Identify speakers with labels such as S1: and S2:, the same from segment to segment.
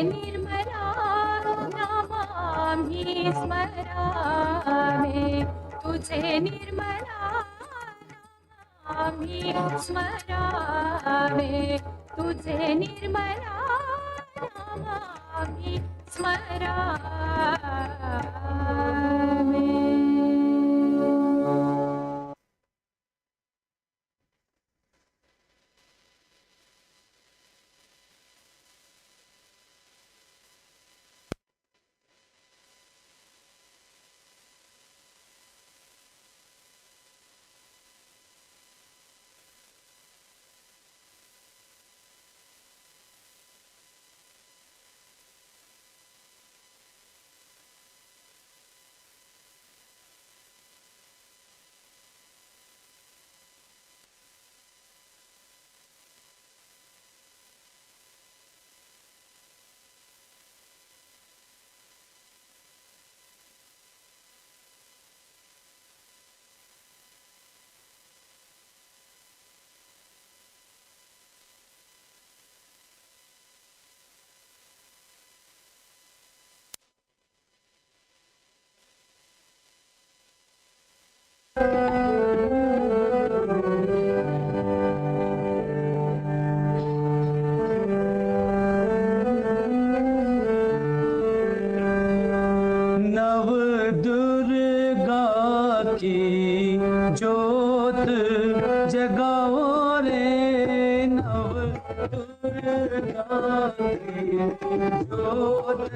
S1: निर्मला नमामि स्मरामि तुझे निर्मला नमामि स्मरामि तुझे निर्मला नमामि स्मरामि।
S2: नव दुर्गा की ज्योत जगाओ रे, नव दुर्गा की ज्योत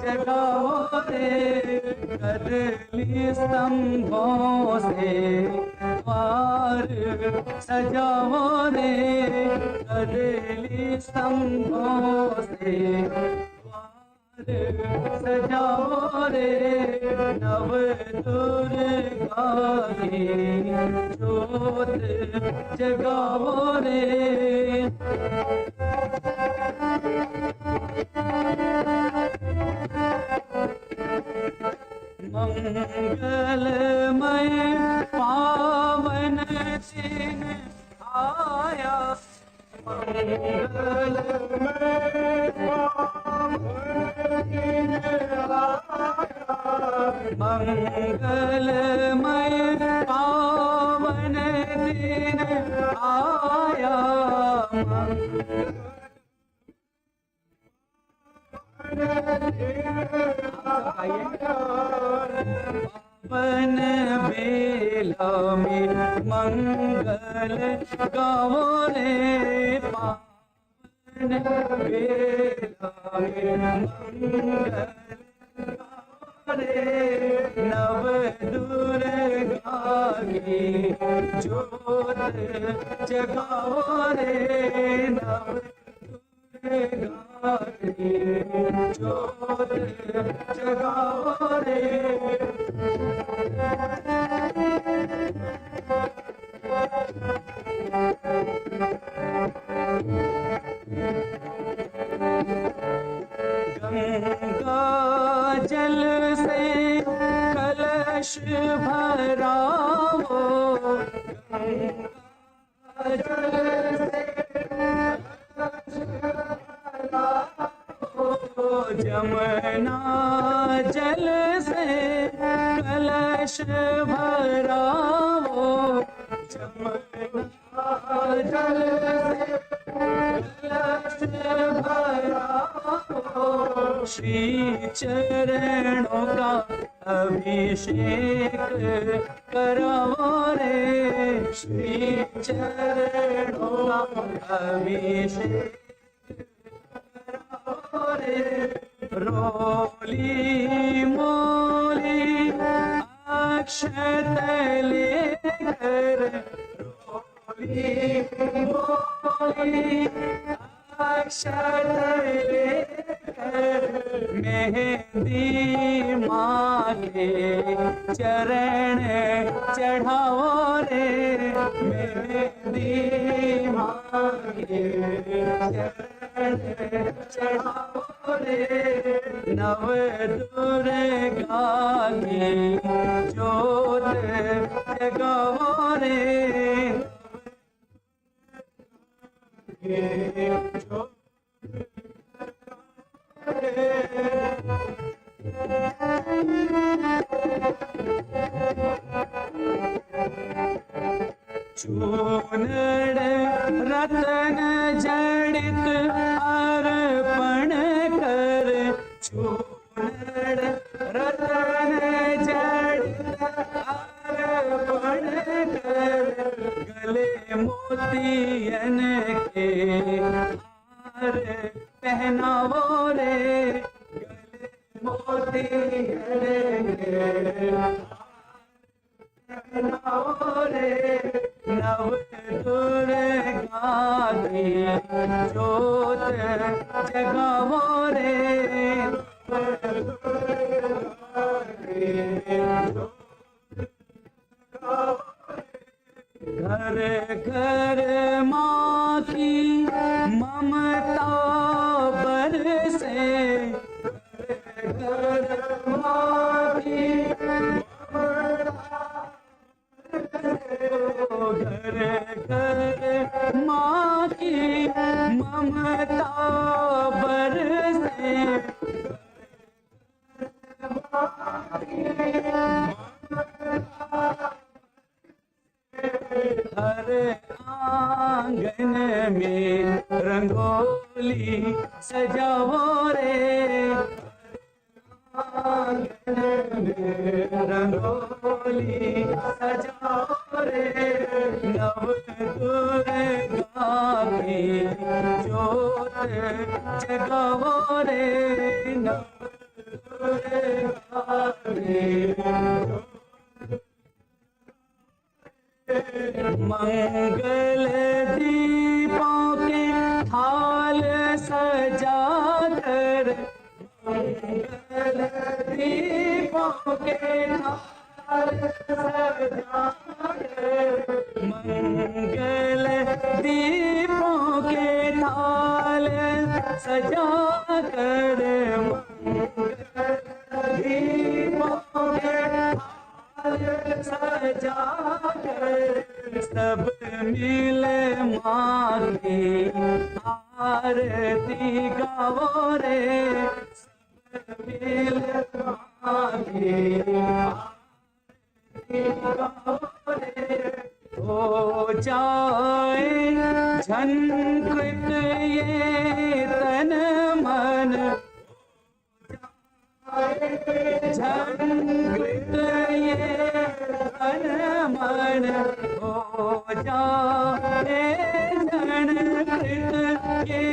S2: जगाओ रे, करली स्तंभों से द्वार सजाओ रे, करली स्तंभों से सजाओ रे, नव दुर्गा की ज्योत जगाओ रे। मंगलमय पावन दिन आया, मंगलमय मंगलमय पावन दिन आया, पावन बेला में मंगल गाओ रे, पावन बेला में मंगल नव दुर्गा की ज्योत जगाओ रे, नव दुर्गा की ज्योत जगाओ रे। गंगा जल से कलश भराओ, गंगा जल से कलश भराओ, जमुना जल से कलश भराओ, जमुना जल से कलश भराओ, श्री चरणों का अभिषेक कराओ रे, श्री चरणों का अभिषेक कराओ रे। रोली मोली अक्षत लेकर, रोली मोली अक्षत लेकर, मेहंदी माँ के चरण चढ़ाओ रे, मेहंदी माँ के चरण चढ़ाओ रे, नव दुर्गा की ज्योत जगाओ रे, चूनड़ रतन जड़ित अर्पण कर, चूनड़ रतन जड़ित अर्पण कर, गले मोतियन के हार पहनावो रे, गले मोतियन के पहनावो रे, नव दुर्गा की ज्योत जगावो रे, घर घर माँ की ममता बरसे, घर माँ की घर घर माँ की ममता बरसे, हर आंगन में रंगोली सजाओ रे, आंगन में रंगोली सजाओ रे, नव दुर्गा की ज्योत जगाओ रे, नव दुर्गा की मंगल दीपों के थाल सजा कर, मंगल दीपों के थाल सजा कर, मंगल दीपों के थाल सजा कर, मंगल दीपों के सजा कर, सब मिल माँ की आरती गावो रे, सब मिल माँ की आरती गावो रे, हो जाए झंकृत ये तन मन, झंकृत ये तन मन, हो जाए झंकृत ये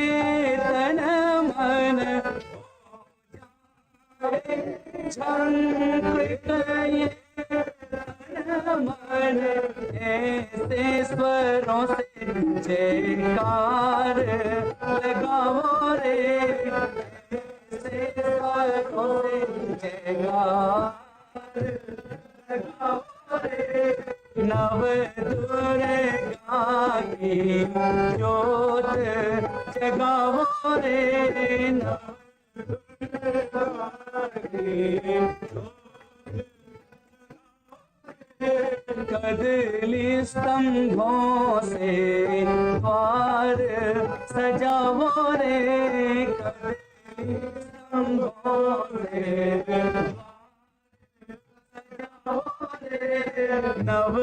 S2: तन मन, झंकृत ये तन मन, ऐसे स्वरों से जयकार लगाओ रे, ऐसे स्वरों से जयकार लगाओ रे, नव दुर्गा की ज्योत जगाओ रे, नव दुर्गा की कदली स्तंभों से द्वार सजाओ रे, कदली स्तंभों से सजाओ रे, नव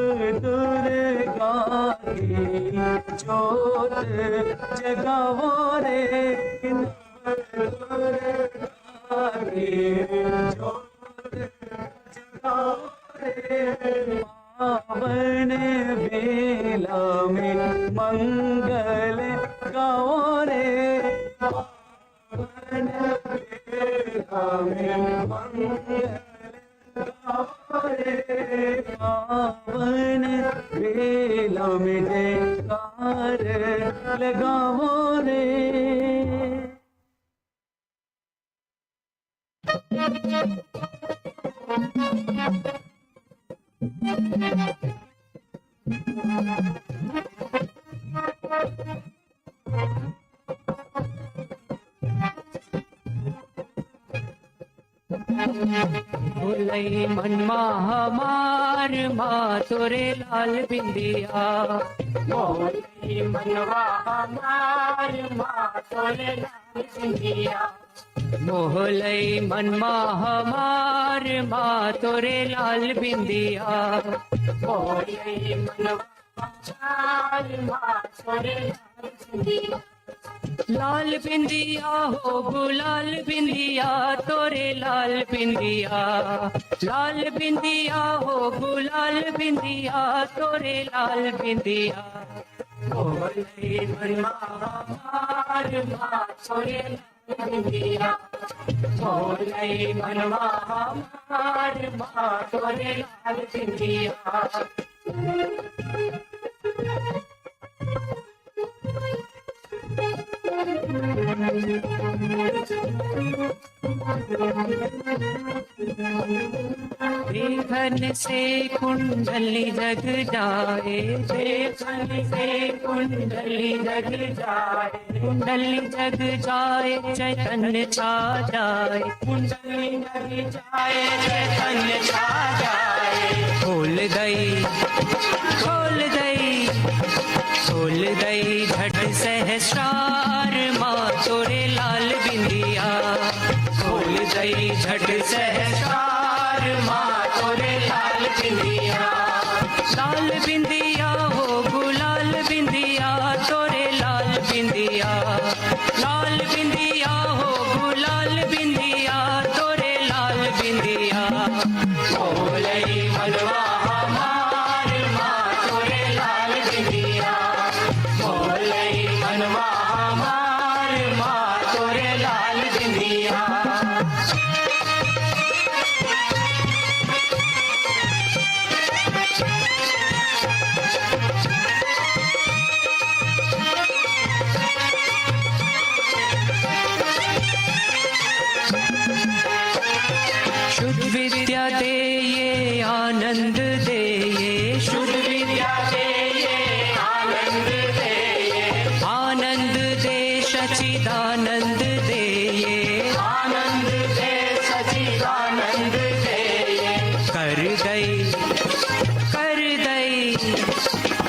S2: दुर्गा की ज्योत जगाओ रे, नव दुर्गा की ज्योत जगाओ रे, पावन बेला में मंगल गाओ रे, पावन बेला में मंगल गाओ रे, पावन बेला में जयकार लगाओ रे।
S3: बोलई मनमा हमार माँ तोरे लाल बिंदिया, बोलई मनवा हमार माँ तोरे लाल बिंदिया, मोहलई मनमा हमार माँ तोरे लाल बिंदिया। मोहलई मनवा हमार माँ तोरे लाल बिंदिया। लाल बिंदिया हो गुलाल बिंदिया तोरे लाल बिंदिया। लाल बिंदिया हो गुलाल बिंदिया तोरे लाल बिंदिया। मोहलई मनवा हमार माँ तोरे लाल बिंदिया। मोहलई मनवा हमार माँ तोरे लाल बिंदिया। देखन से कुंडली जग जाए। देखन से कुंडली जग जाए। कुंडली जग जाए चैतन्य छा जाए। कुंडली जग जाए चैतन्य छा जाए। खोल दई खोल दई खोल दई झट सहस्रार माँ तोरे लाल बिंदिया। खोल दई झट सहस्रार माँ तोरे लाल बिंदिया। लाल बिंदिया हो गुलाल बिंदिया तोरे लाल बिंदिया। लाल बिंदिया हो गुलाल बिंदिया तोरे लाल बिंदिया। मोहलई मनवा हमार माँ तोरे लाल बिंदिया। मोहलई मनवा हमार माँ तोरे लाल बिंदिया। शुद्ध विद्या दे ये आनंद दे ये। शुद्ध विद्या दे ये आनंद दे ये। आनंद दे सच्चिदानंद दे ये। आनंद दे सच्चिदानंद दे ये। कर दई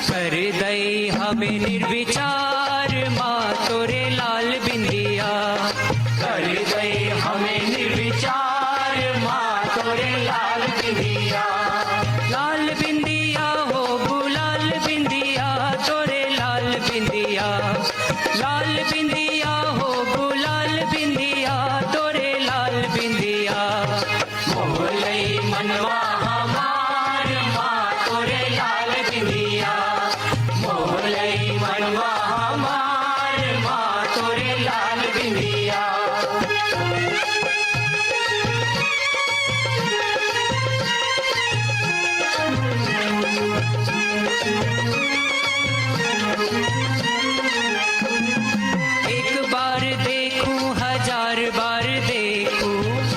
S3: कर दई हमें निर्विचार माँ तोरे लाल बिंदिया। कर दई हमें निर्विचार माँ तोरे लाल बिंदिया। लाल बिंदिया हो गुलाल बिंदिया तोरे लाल बिंदिया। लाल बिंदिया हो गुलाल बिंदिया तोरे लाल बिंदिया। मोहलई मनवा हमार माँ तोरे लाल बिंदिया। मोहलई मनवा हमार माँ तोरे लाल बिंदिया। एक बार देखूं हजार बार देखूं।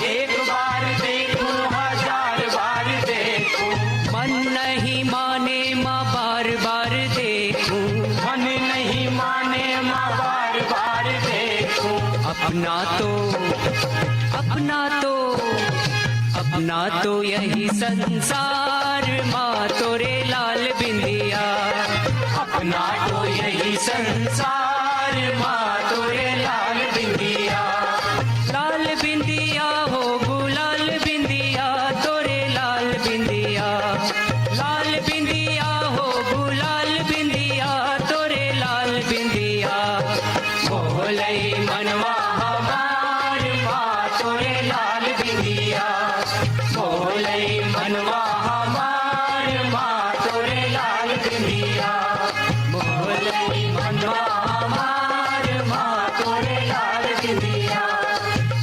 S3: एक बार देखूं हजार बार देखूं। मन नहीं माने माँ बार बार देखूं। मन नहीं माने माँ बार बार देखूं। अपना तो यही संसार माँ तोरे लाल बिंदिया। अपना तो यही संसार माँ तोरे लाल बिंदिया। लाल बिंदिया हो गुलाल बिंदिया तोरे लाल बिंदिया। लाल बिंदिया हो गुलाल बिंदिया तोरे लाल बिंदिया। मोहलई मनवा हमार माँ तोरे लाल बिंदिया। मोहलई मनवा हमार माँ तोरे लाल बिंदिया। मोहलई मनवा हमार माँ तोरे लाल बिंदिया।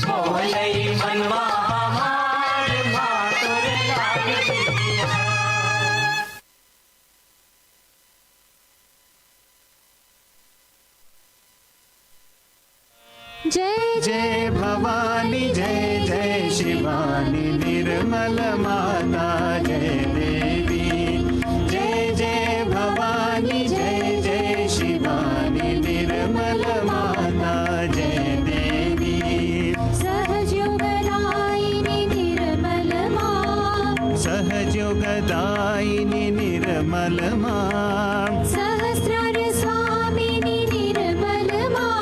S3: मोहलई मनवा हमार माँ तोरे लाल बिंदिया।
S1: जय
S2: जय भवानी जय जय शिवानी निर्मल माता जय देवी। जय जय भवानी जय जय शिवानी निर्मल माता जय देवी।
S1: सहजयोगदायिनी निर्मल मां।
S2: सहजयोगदायिनी निर्मल मां।
S1: सहस्रार स्वामिनी निर्मल मां।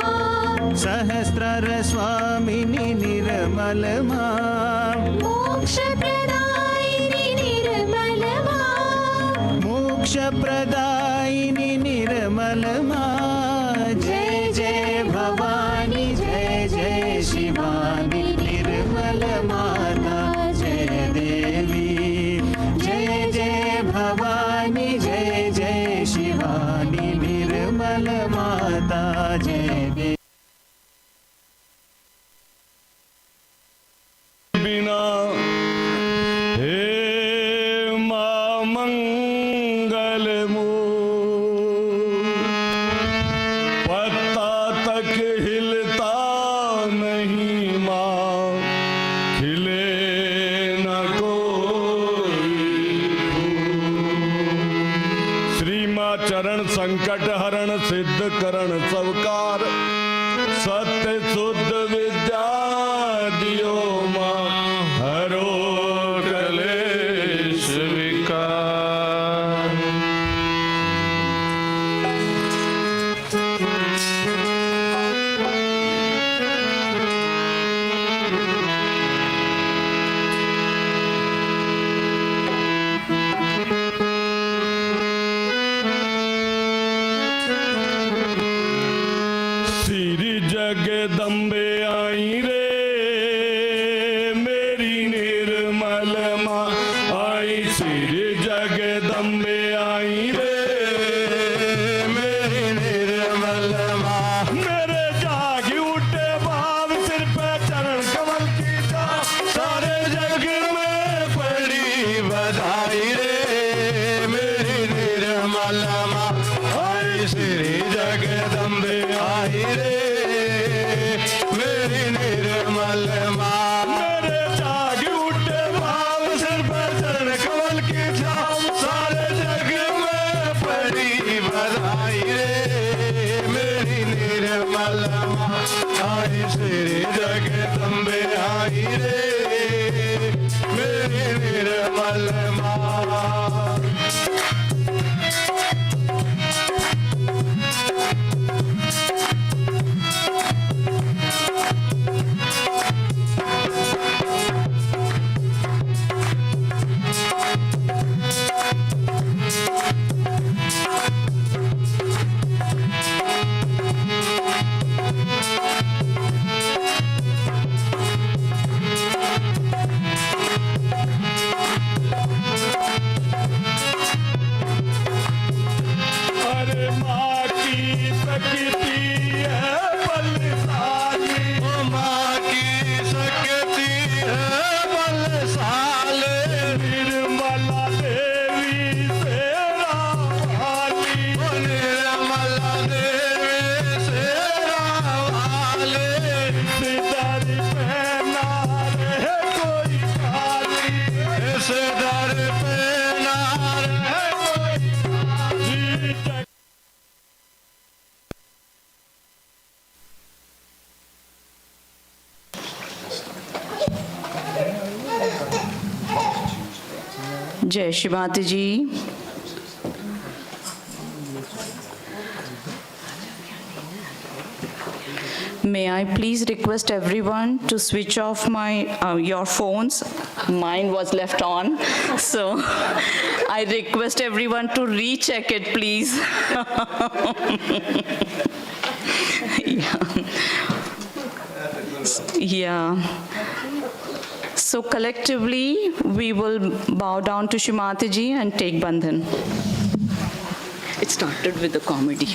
S2: सहस्रार स्वामिनी निर्मल निर्मलमा
S1: मोक्षप्रदायिनि निर्मलमा
S2: मोक्षप्रदायिनि निर्मलमा जय जय भवानी जय जय शिवानी निर्मल माता जय देवी जय जय भवानी जय जय शिवानी निर्मल माता जय देवी
S4: बिना हे मां मंगल पत्ता तक हिलता नहीं मां खिले न कोई श्री मां चरण संकट हरण सिद्ध करण सबकार सत्य शुद्ध विद्या दियो मां हरो कलेश विकार श्री जगदम्बे आई रे मेरी निर्मल माँ आई श्री जगदम्बे आई रे मेरी निर्मल माँ मेरे जागी उठे भाव सिर पे चरण कमल की छाप सारे जग में पड़ी बधाई रे मेरी निर्मल माँ आई श्री जगदम्बे आई रे मेरी निर्मल माँ मेरे जाग उठे भाव सिर पर चरण कमल की छाप सारे जग में पड़ी बधाई रे मेरी निर्मल माँ आई श्री जगदम्बे आई रे मेरी निर्मल माँ अरे माँ की शक्ति है बलशाली माँ की शक्ति है बलशाली निर्मला देवी शेरा वाली निर्मला देवी शेरा वाली सिदर पहना रहे कोई खाली सिदर पहना रहे कोई खाली
S5: जय श्री माताजी। May I please request everyone to switch off your phones. Mine was left on, so I request everyone to recheck it, please. Yeah. So collectively, we will bow down to Shree Mataji and take bandhan. It started with the comedy.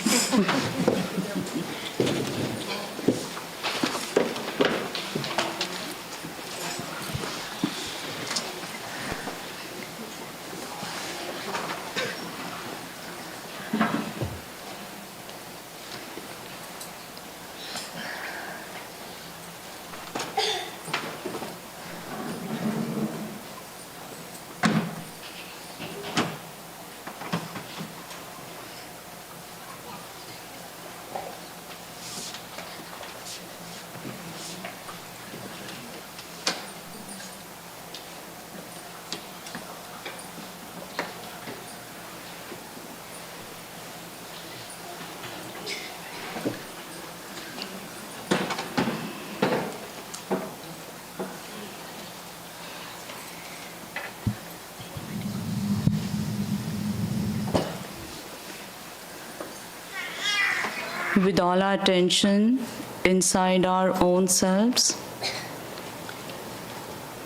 S5: with all our attention inside our own selves.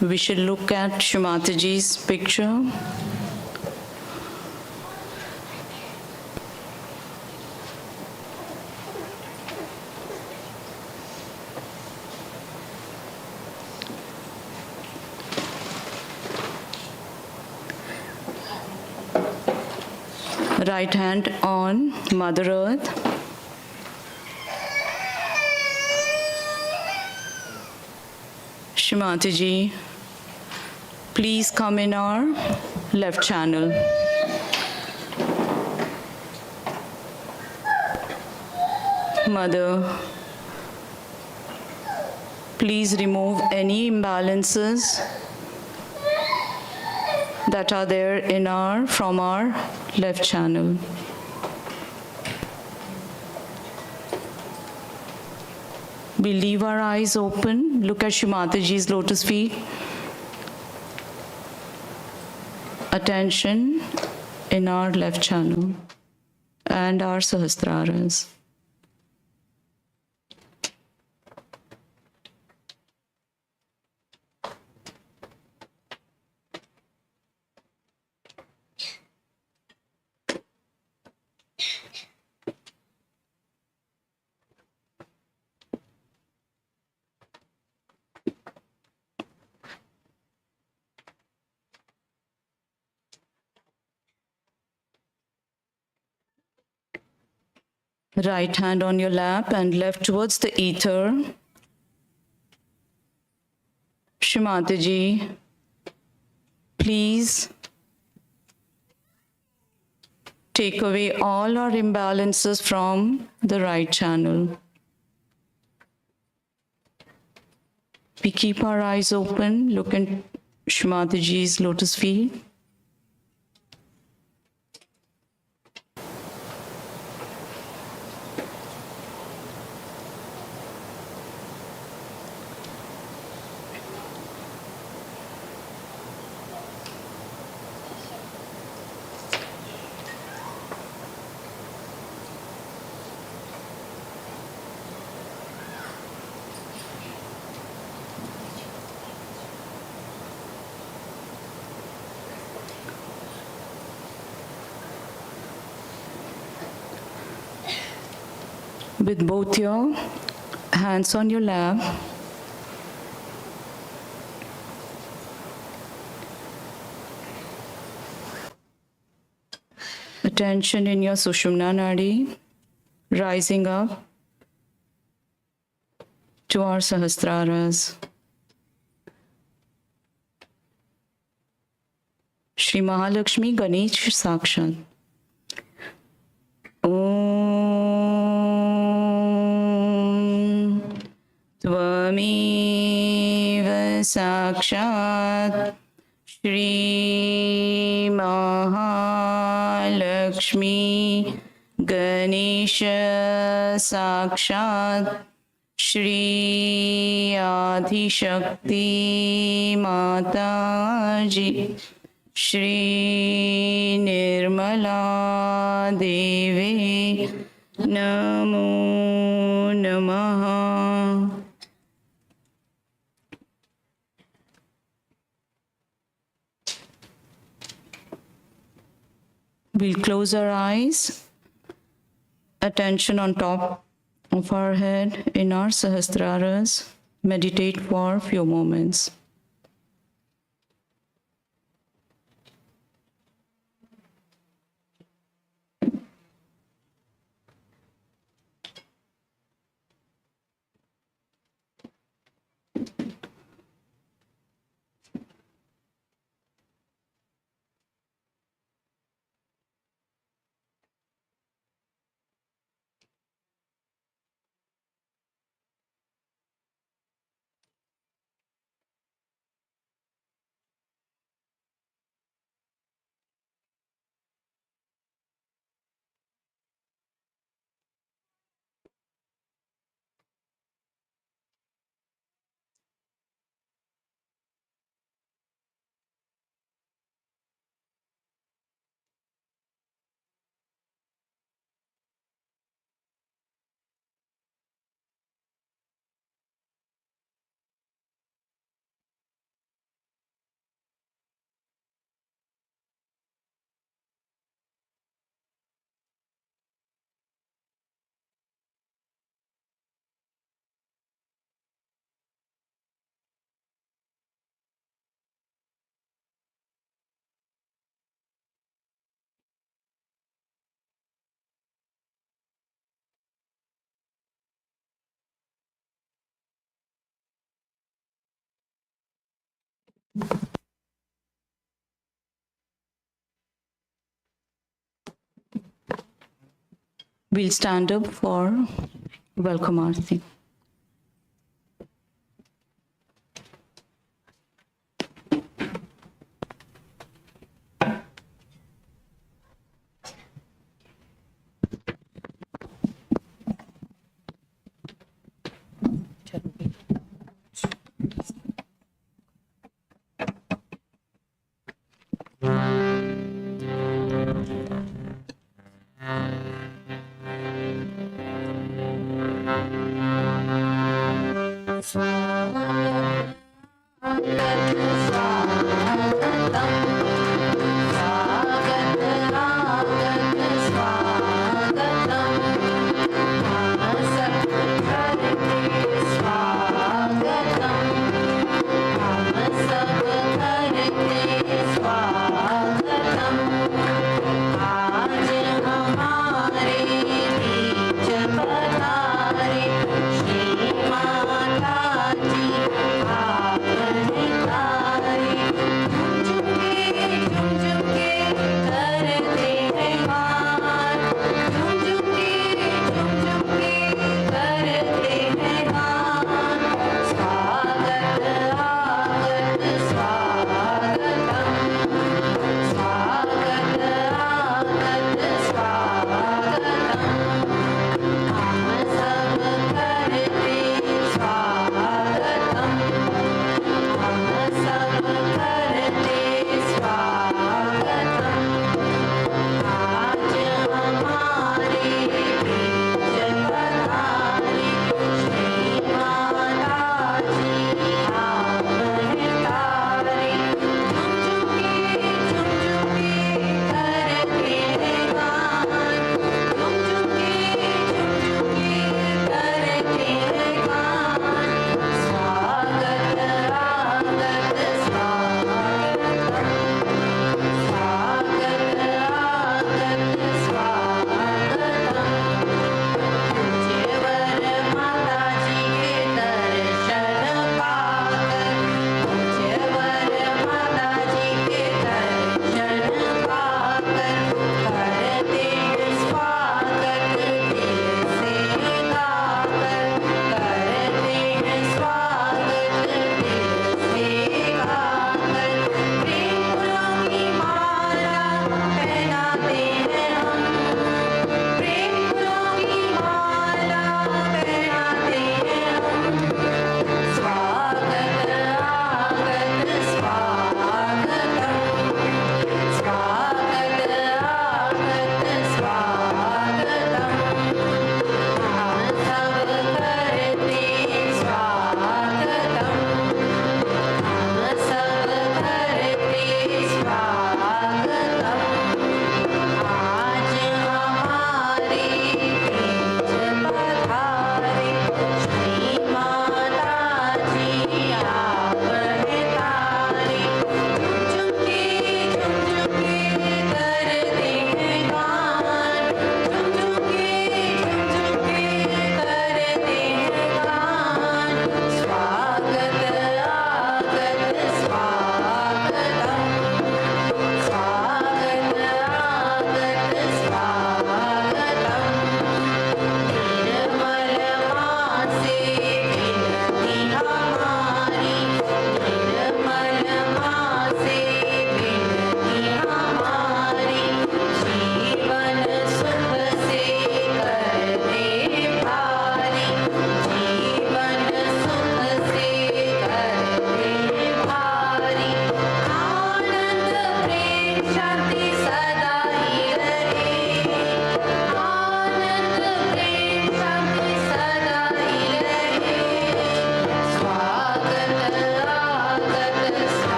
S5: We should look at Shree Mataji's picture. Right hand on Mother Earth. Shree Mataji, please come in our left channel. Mother, please remove any imbalances that are there from our left channel. We leave our eyes open, look at Shree Mataji's lotus feet. Attention in our left channel and our Sahasraras. Right hand on your lap and left towards the ether. Shree Mataji, please take away all our imbalances from the right channel. We keep our eyes open, look at Shree Mataji's lotus feet. With both your hands on your lap, attention in your Sushumna Nadi, rising up to our Sahasraras. Shri Mahalakshmi Ganesh Sakshat. त्वमेव साक्षात् श्री महालक्ष्मी गणेश साक्षात् श्री आदिशक्ति माताजी श्री निर्मला देवी नमो नमः. We'll close our eyes, attention on top of our head in our Sahasraras. Meditate for a few moments. We'll stand up for welcome Aarti.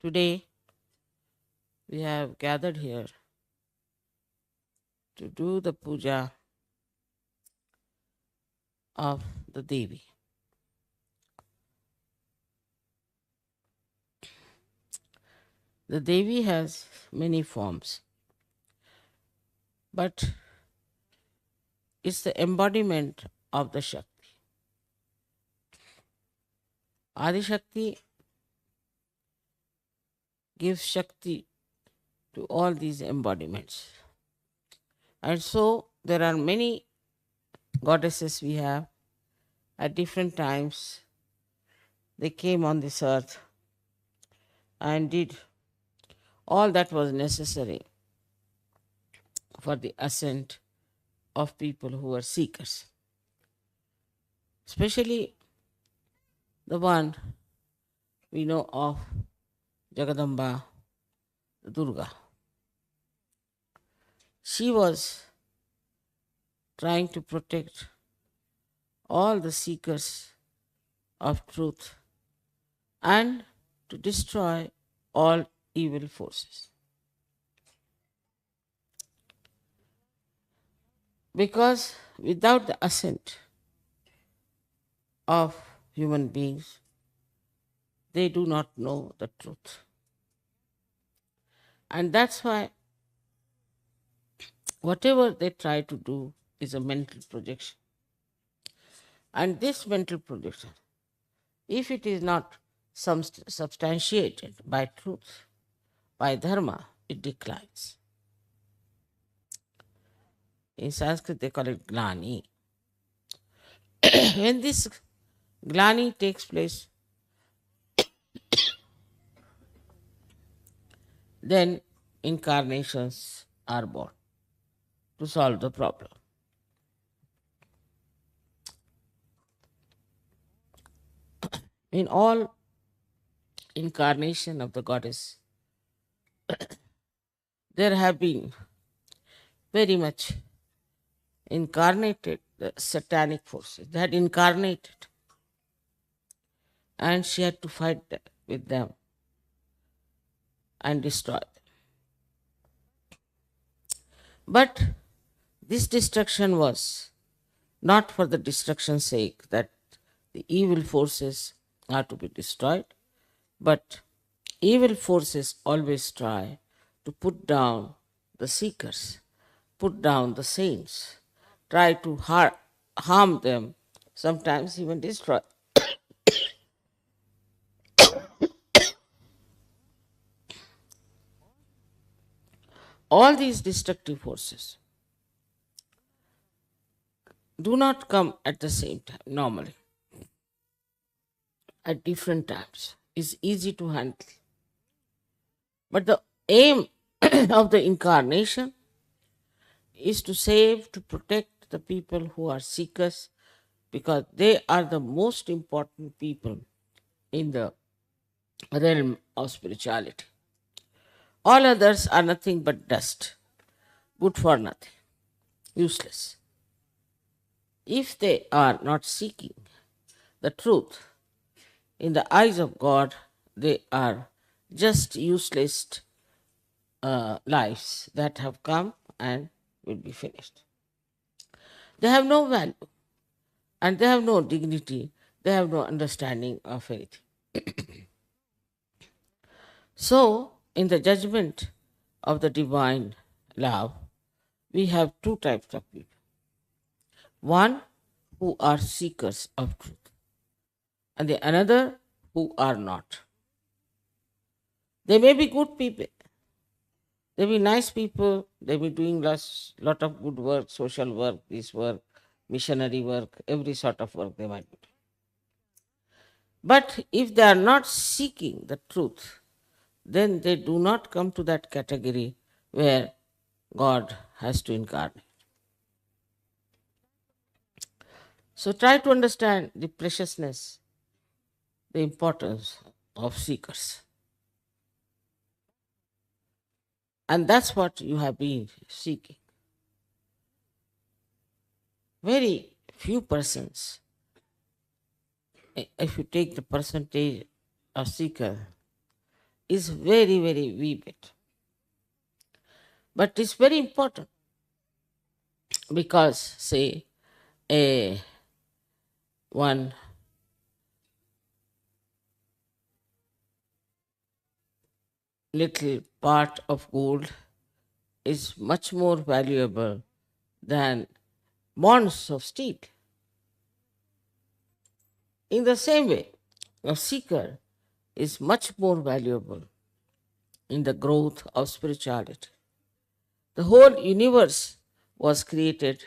S6: Today we have gathered here to do the puja of the Devi. The Devi has many forms, but it's the embodiment of the Shakti. Adi Shakti gives Shakti to all these embodiments. And so there are many goddesses we have. At different times, they came on this earth and did all that was necessary for the ascent of people who were seekers. Especially the one we know of, Jagadamba, Durga. She was trying to protect all the seekers of truth and to destroy all evil forces. Because without the ascent of human beings, they do not know the truth. And that's why whatever they try to do is a mental projection. And this mental projection, if it is not substantiated by truth, by dharma, it declines. In Sanskrit, they call it glani. When this glani takes place, then incarnations are born to solve the problem. In all incarnation of the goddess, there have been very much incarnated the satanic forces. They had incarnated and she had to fight with them and destroy them. But this destruction was not for the destruction's sake, that the evil forces are to be destroyed, but evil forces always try to put down the seekers, put down the saints, try to harm them, sometimes even destroy. All these destructive forces do not come at the same time, normally. At different times. It's easy to handle. But the aim of the incarnation is to save, to protect the people who are seekers, because they are the most important people in the realm of spirituality. All others are nothing but dust, good for nothing, useless. If they are not seeking the truth, in the eyes of God, they are just useless lives that have come and will be finished. They have no value and they have no dignity, they have no understanding of anything. So, in the judgment of the divine love, we have two types of people. One who are seekers of truth, and the another who are not. They may be good people, they may be nice people, they may be doing lot of good work, social work, this work, missionary work, every sort of work they might be doing. But if they are not seeking the truth, then they do not come to that category where God has to incarnate. So try to understand the preciousness, the importance of seekers. And that's what you have been seeking. Very few persons, if you take the percentage of seeker is very, very wee bit. But it's very important because, say, a one little part of gold is much more valuable than bonds of steel. In the same way, a seeker is much more valuable in the growth of spirituality. The whole universe was created,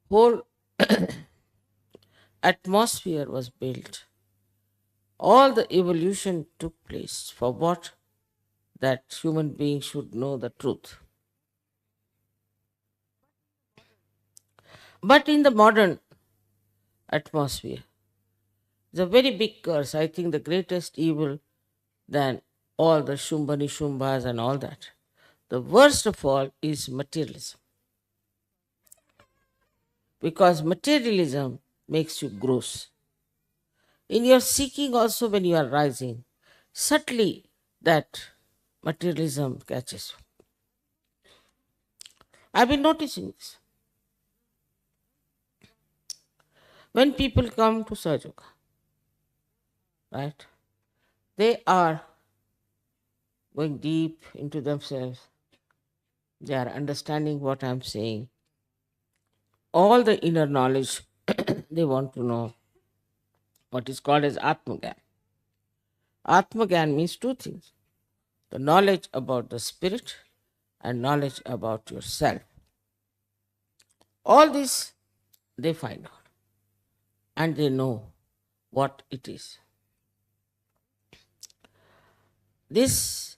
S6: whole atmosphere was built. All the evolution took place for what? That human beings should know the truth. But in the modern atmosphere, the very big curse, I think the greatest evil than all the Shumbani Shumbas and all that. The worst of all is materialism. Because materialism makes you gross. In your seeking also, when you are rising, subtly that materialism catches you. I've been noticing this. When people come to Sahaja Yoga, right, they are going deep into themselves. They are understanding what I'm saying. All the inner knowledge they want to know. What is called as Atmagyan. Atmagyan means two things: the knowledge about the spirit and knowledge about yourself. All this they find out and they know what it is. This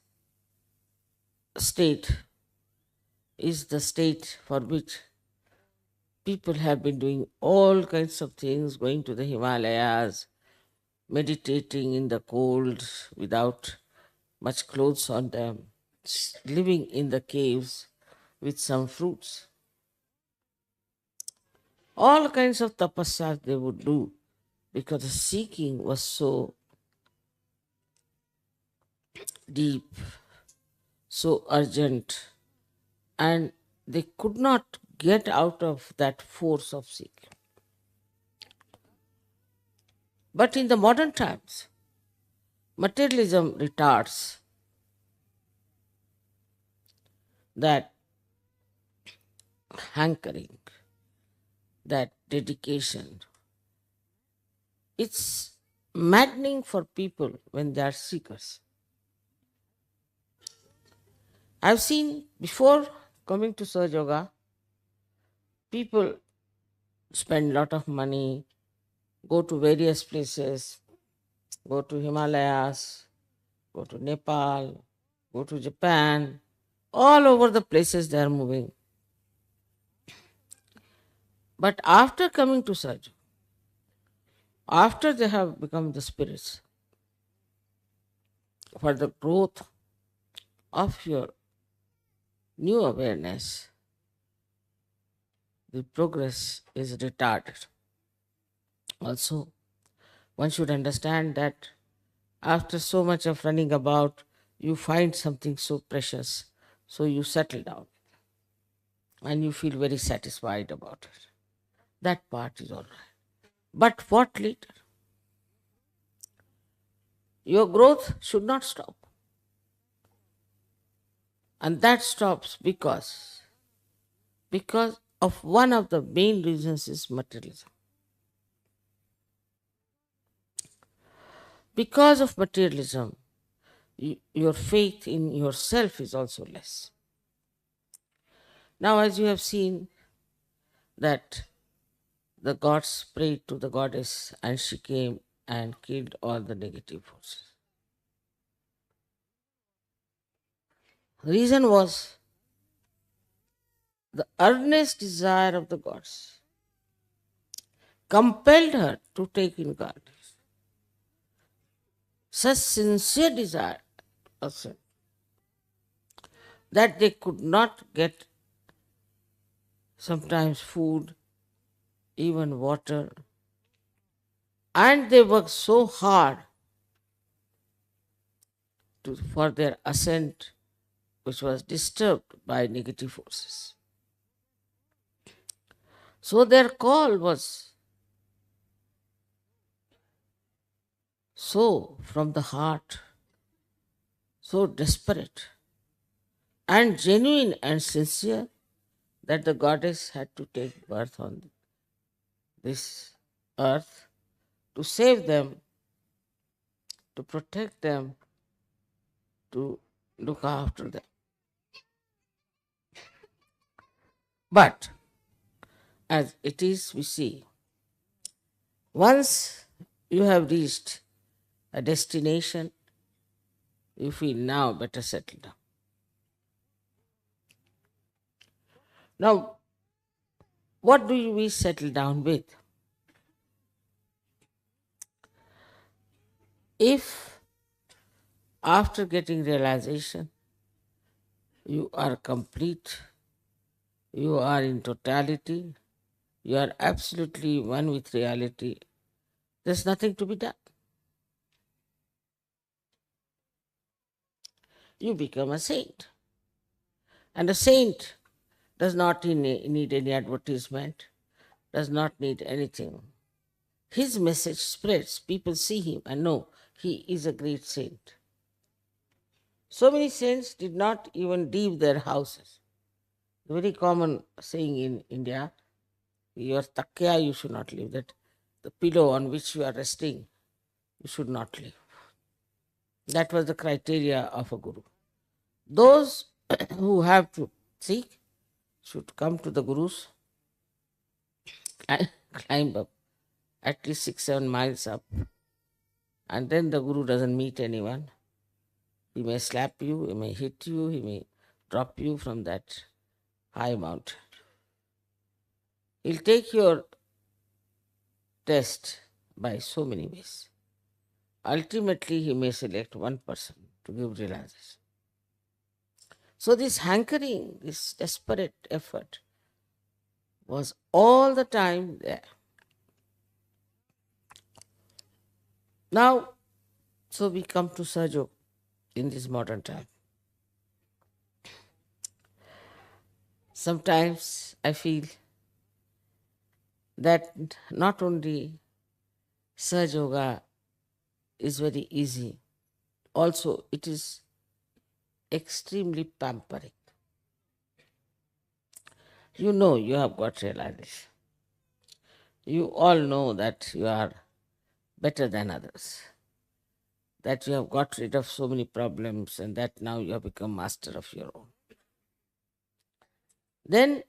S6: state is the state for which people have been doing all kinds of things, going to the Himalayas, meditating in the cold without much clothes on them, living in the caves with some fruits. All kinds of tapasyas they would do because the seeking was so deep, so urgent, and they could not get out of that force of seeking. But in the modern times, materialism retards that hankering, that dedication. It's maddening for people when they are seekers. I've seen before coming to Sahaja Yoga, people spend a lot of money, go to various places, go to Himalayas, go to Nepal, go to Japan, all over the places they are moving. But after coming to Sahaja, after they have become the spirits, for the growth of your new awareness, the progress is retarded. Also, one should understand that after so much of running about, you find something so precious, so you settle down and you feel very satisfied about it. That part is all right. But what later? Your growth should not stop. And that stops because of one of the main reasons is materialism. Because of materialism, your faith in yourself is also less. Now, as you have seen that the gods prayed to the goddess and she came and killed all the negative forces. The reason was the earnest desire of the gods compelled her to take incarnation. Such sincere desire also that they could not get sometimes food, even water, and they worked so hard for their ascent, which was disturbed by negative forces. So their call was so from the heart, so desperate and genuine and sincere that the goddess had to take birth on this earth to save them, to protect them, to look after them. But as it is, we see, once you have reached a destination, you feel now better settle down. Now, what do we settle down with? If after getting realization, you are complete, you are in totality, you are absolutely one with reality, there's nothing to be done. You become a saint. And a saint does not need any advertisement, does not need anything. His message spreads. People see him and know he is a great saint. So many saints did not even leave their houses. The very common saying in India, your takya you should not leave, that the pillow on which you are resting, you should not leave. That was the criteria of a guru. Those who have to seek should come to the gurus and climb up at least 6-7 miles up. And then the guru doesn't meet anyone. He may slap you, he may hit you, he may drop you from that high mountain. He'll take your test by so many ways. Ultimately, he may select one person to give realization. So this hankering, this desperate effort was all the time there. Now, so we come to Sajo in this modern time. Sometimes I feel that not only Saj Yoga is very easy, also it is extremely pampering. You know you have got realization. You all know that you are better than others, that you have got rid of so many problems and that now you have become master of your own. Then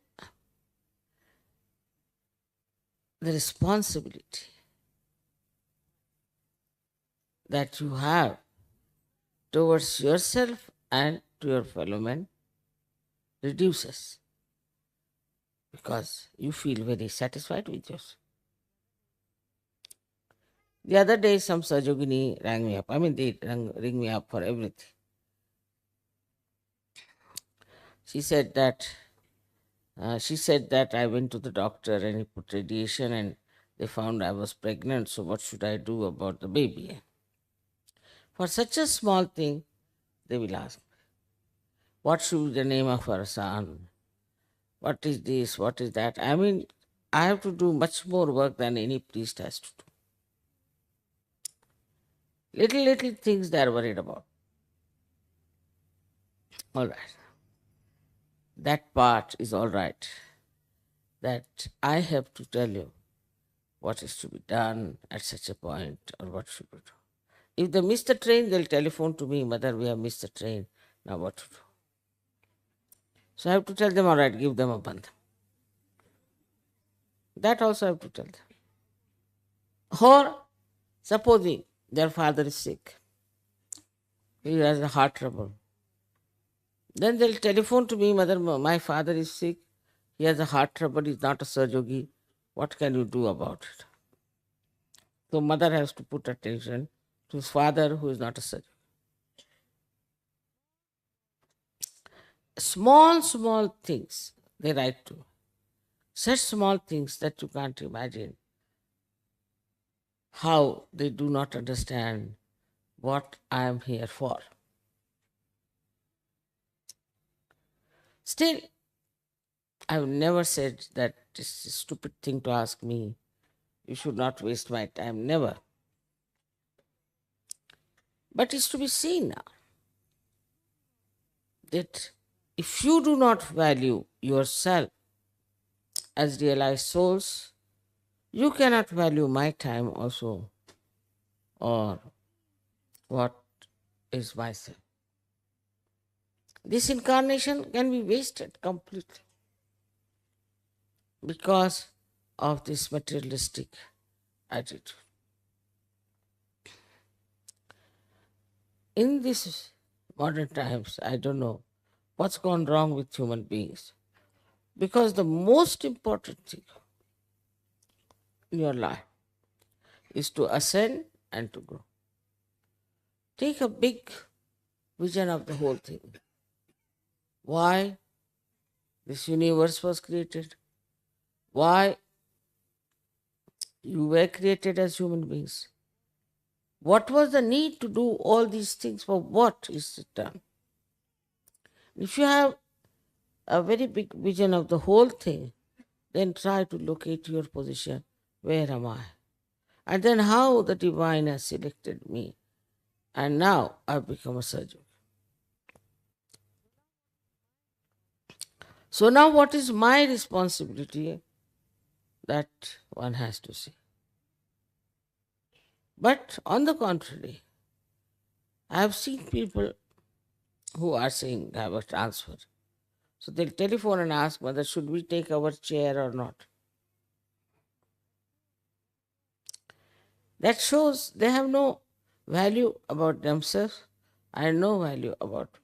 S6: the responsibility that you have towards yourself and to your fellow men reduces because you feel very satisfied with yourself. The other day, some Sajogini rang me up. I mean, they ring me up for everything. She said that I went to the doctor and he put radiation and they found I was pregnant. So what should I do about the baby? For such a small thing, they will ask, what should be the name of our son? What is this? What is that? I mean, I have to do much more work than any priest has to do. Little things they are worried about. All right. That part is all right. That I have to tell you what is to be done at such a point or what should we do. If they miss the train, they'll telephone to me, Mother, we have missed the train. Now what to do? So I have to tell them, all right, give them a bandha. That also I have to tell them. Or supposing their father is sick, he has a heart trouble. Then they'll telephone to me, Mother, my father is sick, he has a heart trouble, he's not a Sajogi. What can you do about it? So mother has to put attention to his father who is not a Sajogi. Small things they write to. Such small things that you can't imagine how they do not understand what I am here for. Still, I've never said that this is a stupid thing to ask me. You should not waste my time. Never. But it's to be seen now that if you do not value yourself as realized souls, you cannot value my time also, or what is myself. This incarnation can be wasted completely because of this materialistic attitude. In these modern times, I don't know what's gone wrong with human beings, because the most important thing in your life is to ascend and to grow. Take a big vision of the whole thing. Why this universe was created, why you were created as human beings. What was the need to do all these things? For what is it done? If you have a very big vision of the whole thing, then try to locate your position. Where am I? And then how the divine has selected me. And now I've become a surgeon. So now what is my responsibility? That one has to see. But on the contrary, I have seen people who are saying have a transfer. So they'll telephone and ask whether should we take our chair or not. That shows they have no value about themselves and no value about me.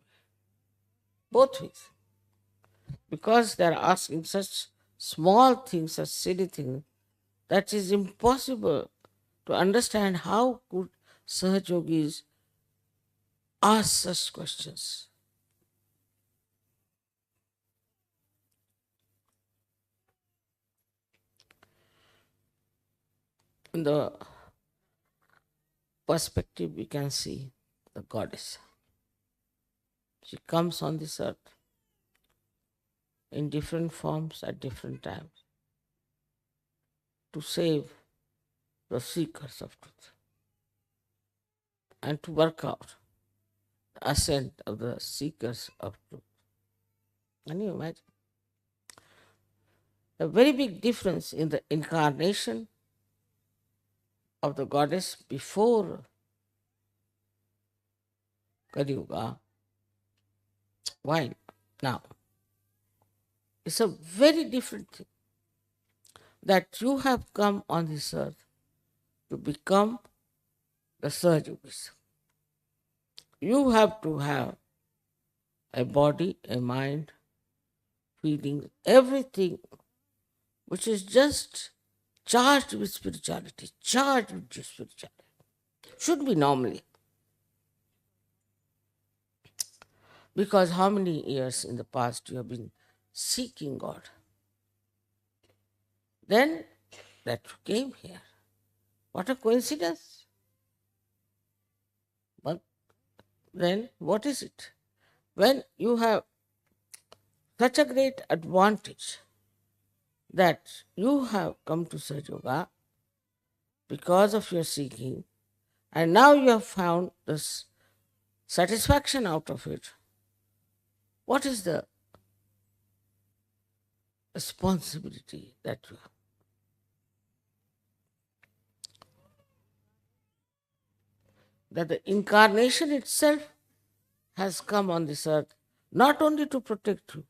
S6: Both ways. Because they are asking such small things, such silly things, that is impossible to understand how could Sahaj Yogis ask such questions. In the perspective, we can see the goddess. She comes on this earth in different forms at different times to save the seekers of truth and to work out the ascent of the seekers of truth. Can you imagine? A very big difference in the incarnation of the goddess before Kali Yuga. Why now? It's a very different thing that you have come on this earth to become the Sahaj Yogis. You have to have a body, a mind, feelings, everything which is just charged with spirituality, charged with spirituality. Should be normally. Because how many years in the past you have been seeking God? Then that you came here. What a coincidence. But then what is it? When you have such a great advantage that you have come to Sahaj Yoga because of your seeking, and now you have found this satisfaction out of it, what is the responsibility that you have? That the incarnation itself has come on this earth not only to protect you,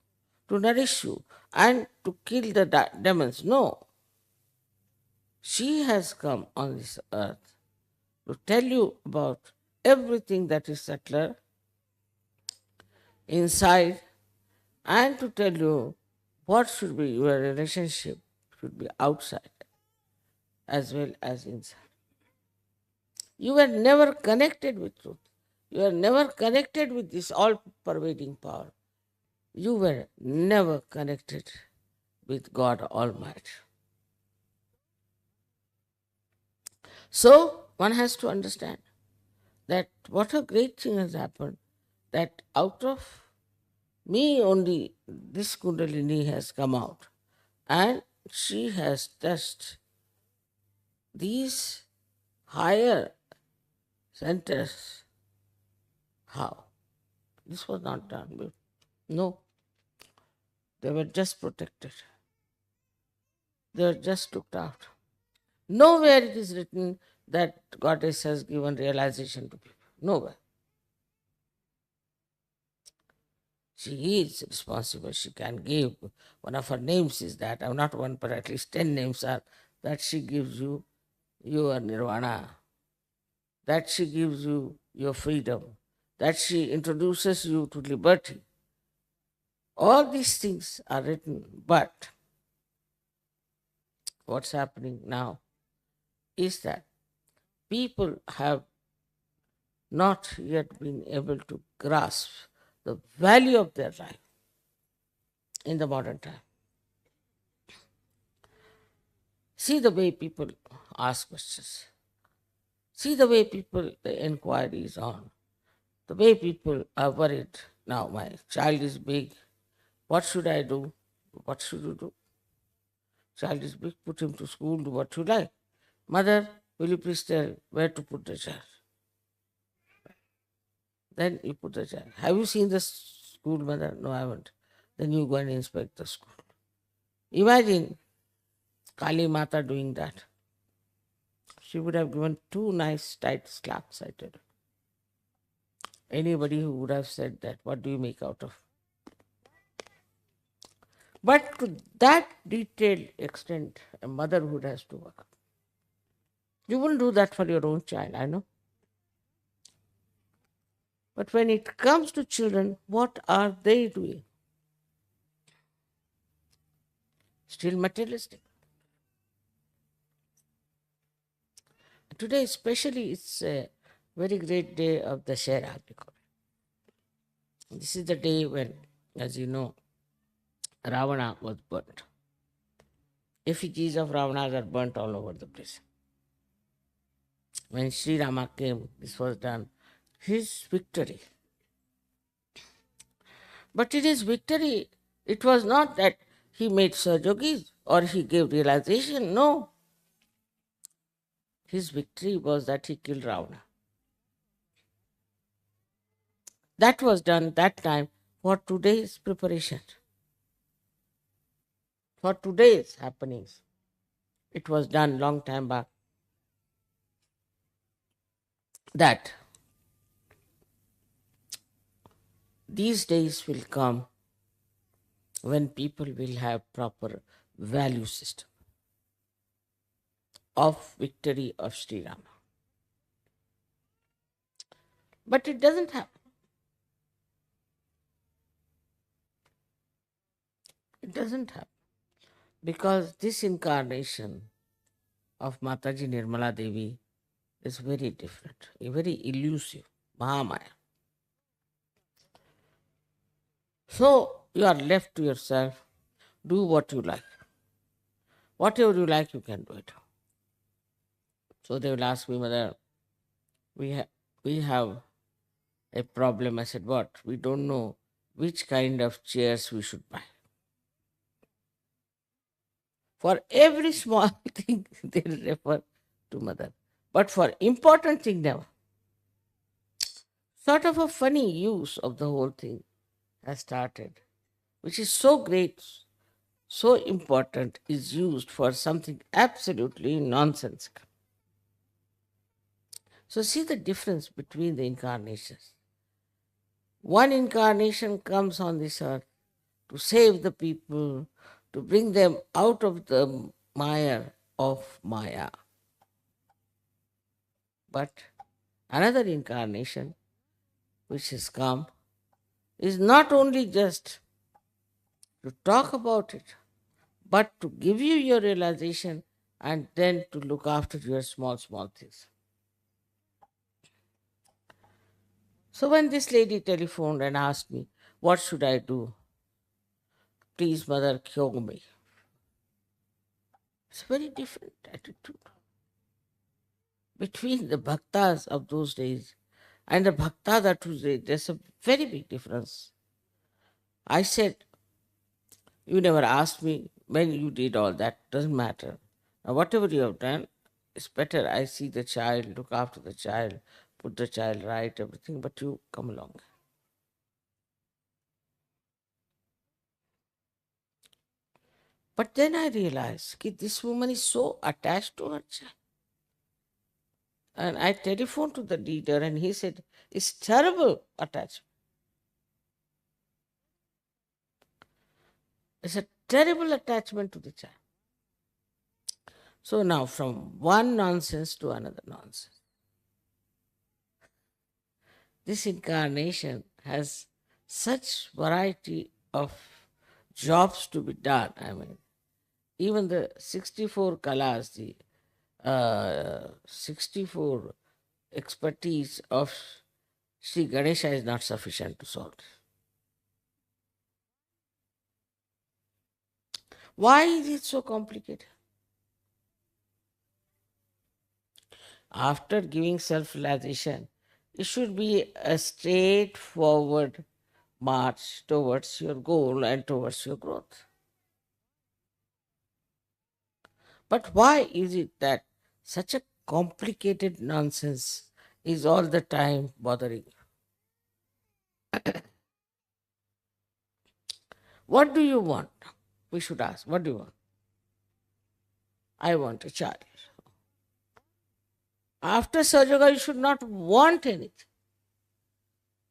S6: to nourish you, and to kill the demons. No. She has come on this earth to tell you about everything that is subtler inside and to tell you what should be your relationship should be outside as well as inside. You were never connected with truth. You were never connected with this all-pervading power. You were never connected with God Almighty. So, one has to understand that what a great thing has happened, that out of me only this Kundalini has come out and she has touched these higher centers. How? This was not done. No, they were just protected. They were just looked after. Nowhere it is written that Goddess has given realization to people. Nowhere. She is responsible. She can give. One of her names is that. I'm not one, but at least 10 names are that she gives you your nirvana, that she gives you your freedom, that she introduces you to liberty. All these things are written, but what's happening now is that people have not yet been able to grasp the value of their life in the modern time. See the way people ask questions. See the way people, the inquiry is on. The way people are worried. Now my child is big. What should I do? What should you do? Child is big, put him to school, do what you like. Mother, will you please tell where to put the child? Then you put the child. Have you seen the school, mother? No, I haven't. Then you go and inspect the school. Imagine Kali Mata doing that. She would have given 2 nice tight slaps, I tell you. Anybody who would have said that, what do you make out of? But to that detailed extent, a motherhood has to work. You wouldn't do that for your own child, I know. But when it comes to children, what are they doing? Still materialistic. Today, especially, it's a very great day of the Dashera. This is the day when, as you know, Ravana was burnt. Effigies of Ravanas are burnt all over the place. When Sri Rama came, this was done. His victory. But in his victory, it was not that he made Sahajogis or he gave realization. No. His victory was that he killed Ravana. That was done that time for today's preparation. For today's happenings. It was done long time back. That these days will come when people will have proper value system of victory of Sri Rama. But it doesn't happen. It doesn't happen. Because this incarnation of Mataji Nirmala Devi is very different, very elusive, Mahamaya. So you are left to yourself, do what you like. Whatever you like, you can do it. So they will ask me, Mother, we have a problem. I said, what? We don't know which kind of chairs we should buy. For every small thing, they refer to Mother. But for important thing, never. Sort of a funny use of the whole thing has started, which is so great, so important, is used for something absolutely nonsensical. So see the difference between the incarnations. One incarnation comes on this earth to save the people, to bring them out of the mire of Maya. But another incarnation which has come is not only just to talk about it, but to give you your realization and then to look after your small, small things. So when this lady telephoned and asked me, what should I do? Please, Mother, cure me. It's a very different attitude between the bhaktas of those days and the bhaktas of today. There's a very big difference. I said, You never asked me when you did all that. Doesn't matter. Now, whatever you have done, it's better. I see the child, look after the child, put the child right, everything, but you come along. But then I realized this woman is so attached to her child. And I telephoned to the leader and he said, it's terrible attachment. It's a terrible attachment to the child. So now from one nonsense to another nonsense. This incarnation has such variety of jobs to be done. I mean, even the 64 kalas, the 64 expertise of Sri Ganesha is not sufficient to solve this. Why is it so complicated? After giving self-realization, it should be a straightforward march towards your goal and towards your growth. But why is it that such a complicated nonsense is all the time bothering you? What do you want? We should ask, what do you want? I want a child. After Sajoga, you should not want anything.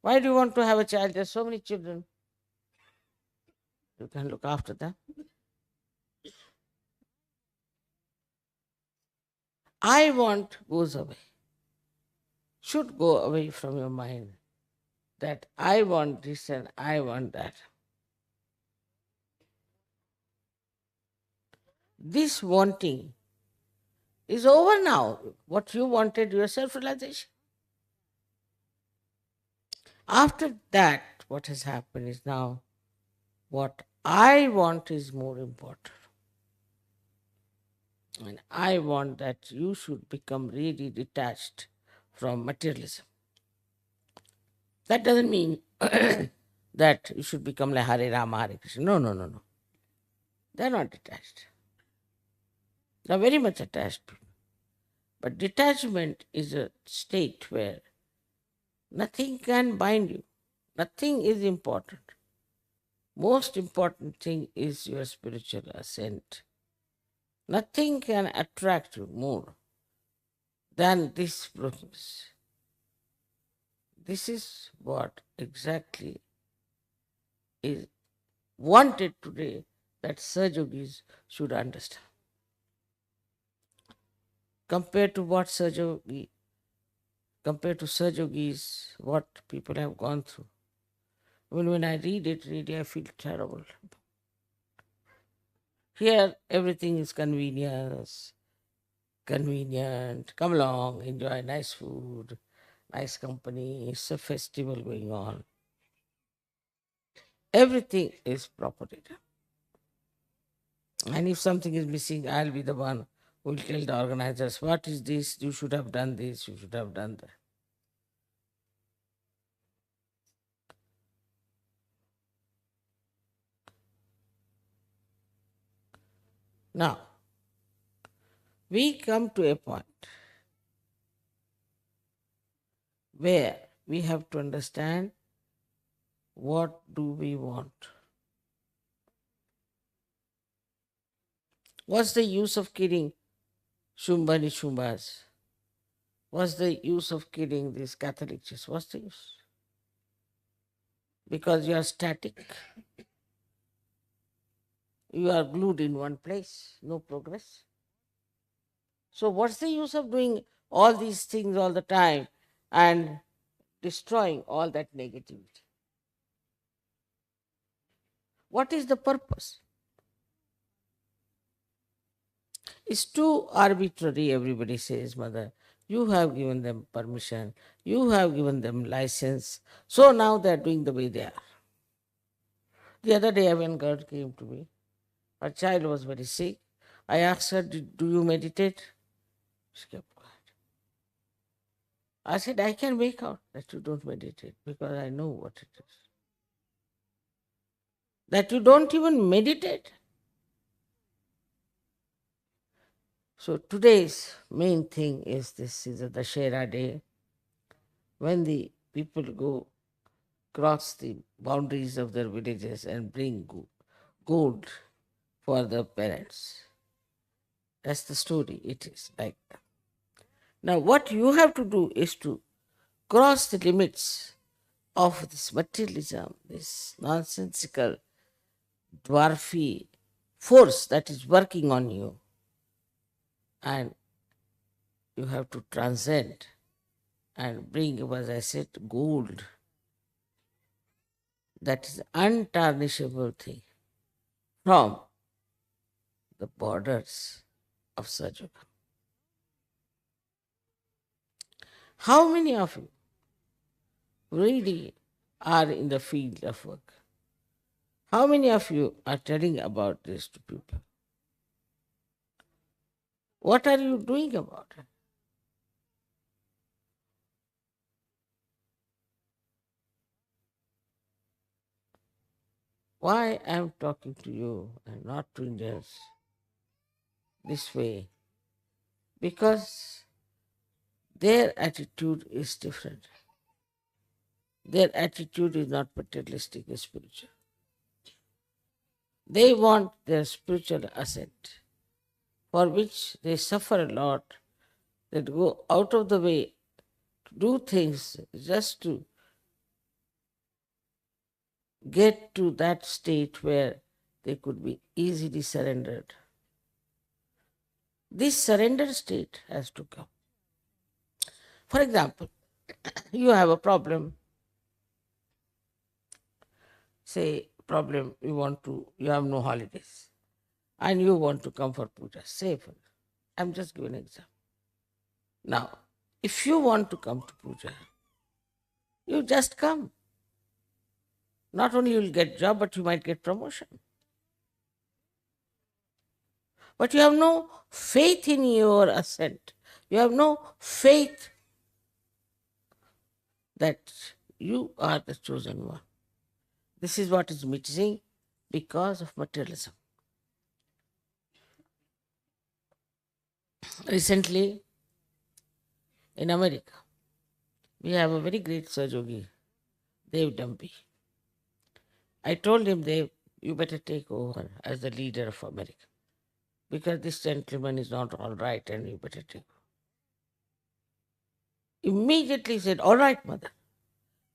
S6: Why do you want to have a child? There are so many children. You can look after them. I want goes away. Should go away from your mind that I want this and I want that. This wanting is over now. What you wanted, your self-realization. After that, what has happened is now what I want is more important. And I want that you should become really detached from materialism. That doesn't mean that you should become like Hare Rama, Hare Krishna. No, no, no, no. They're not detached. They're very much attached. But detachment is a state where nothing can bind you. Nothing is important. Most important thing is your spiritual ascent. Nothing can attract you more than this process. This is what exactly is wanted today that Sajogis should understand. Compared to Sajogis, what people have gone through. When I read it, really I feel terrible. Here everything is convenience, convenient, come along, enjoy nice food, nice company, it's a festival going on. Everything is property. And if something is missing, I'll be the one who will tell the organizers, what is this? You should have done this, you should have done that. Now, we come to a point where we have to understand what do we want. What's the use of killing Shumba Nishumbas? What's the use of killing these Catholic churches? What's the use? Because you are static. You are glued in one place, no progress. So what's the use of doing all these things all the time and destroying all that negativity? What is the purpose? It's too arbitrary, everybody says, Mother. You have given them permission, you have given them license, so now they are doing the way they are. The other day when God came to me, her child was very sick. I asked her, do you meditate? She kept quiet. I said, I can make out that you don't meditate because I know what it is. that you don't even meditate. So today's main thing is this is a Dashera day, when the people go cross the boundaries of their villages and bring gold for the parents. That's the story. It is like that. Now, what you have to do is to cross the limits of this materialism, this nonsensical, dwarfy force that is working on you, and you have to transcend and bring, as I said, gold. That is untarnishable thing from the borders of Sajoga. How many of you really are in the field of work? How many of you are telling about this to people? What are you doing about it? Why I am talking to you and not to Indians this way? Because their attitude is different. Their attitude is not materialistic, it's spiritual. They want their spiritual ascent, for which they suffer a lot. They go out of the way to do things just to get to that state where they could be easily surrendered. This surrender state has to come. For example, you have a problem, say problem you have no holidays and you want to come for puja, say I'm just giving an example. Now, if you want to come to puja, you just come. Not only you'll get job, but you might get promotion. But you have no faith in your ascent. You have no faith that you are the chosen one. This is what is missing because of materialism. Recently, in America, we have a very great Sajogi, Dev Dampi. I told him, Dev, you better take over as the leader of America, because this gentleman is not all right and you better take over. Immediately said, all right, mother.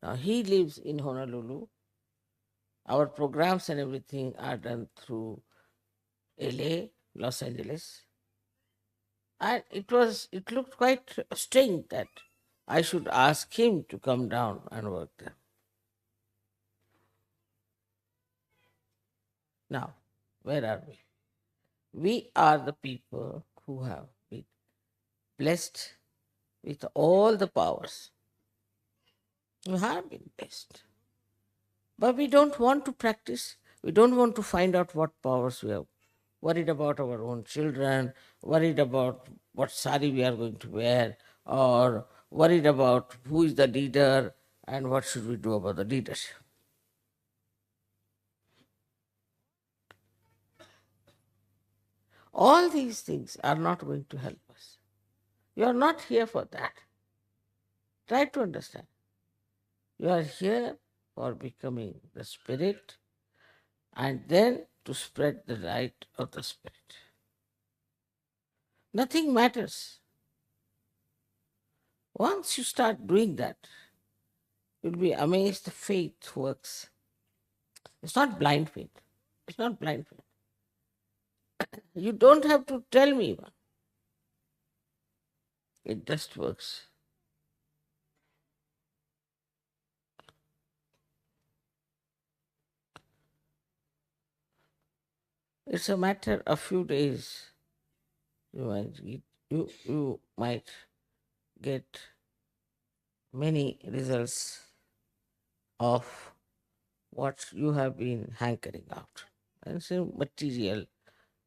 S6: Now he lives in Honolulu. Our programs and everything are done through LA, Los Angeles. And it looked quite strange that I should ask him to come down and work there. Now, where are we? We are the people who have been blessed with all the powers. We have been blessed. But we don't want to practice. We don't want to find out what powers we have. Worried about our own children, worried about what sari we are going to wear, or worried about who is the leader and what should we do about the leadership. All these things are not going to help us. You are not here for that. Try to understand. You are here for becoming the spirit and then to spread the light of the spirit. Nothing matters. Once you start doing that, you'll be amazed the faith works. It's not blind faith. It's not blind faith. You don't have to tell me one. It just works. It's a matter of few days. You might get many results of what you have been hankering out. And it's a material,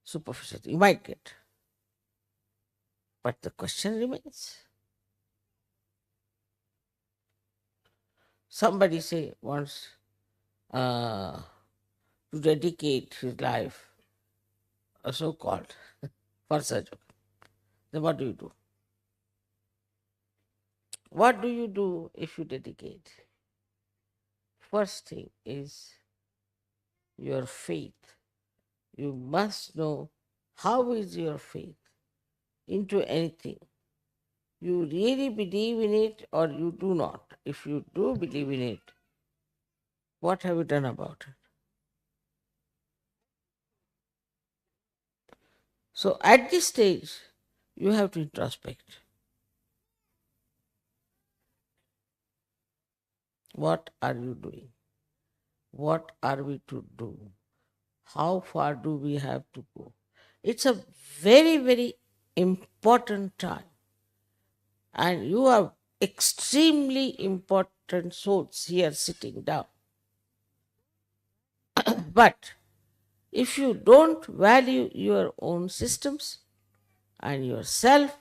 S6: superficial thing. You might get. But the question remains. Somebody say once, to dedicate his life, so-called, for Sajoga. Then what do you do? What do you do if you dedicate? First thing is your faith. You must know how is your faith into anything. You really believe in it or you do not. If you do believe in it, what have you done about it? So at this stage, you have to introspect. What are you doing? What are we to do? How far do we have to go? It's a very, very important time. And you are extremely important souls here sitting down. But if you don't value your own systems and yourself,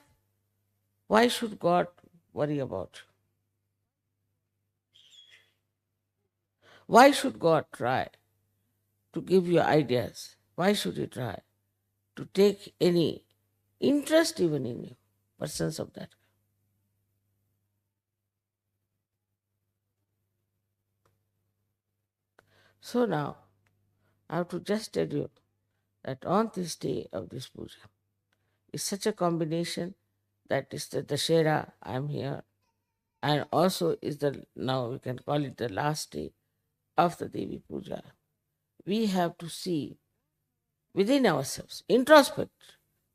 S6: why should God worry about you? Why should God try to give you ideas? Why should He try to take any interest even in you? What sense of that? So now, I have to just tell you that on this day of this puja, is such a combination that is the Dashera, I am here, and also is the, now we can call it the last day of the Devi Puja. We have to see within ourselves, introspect.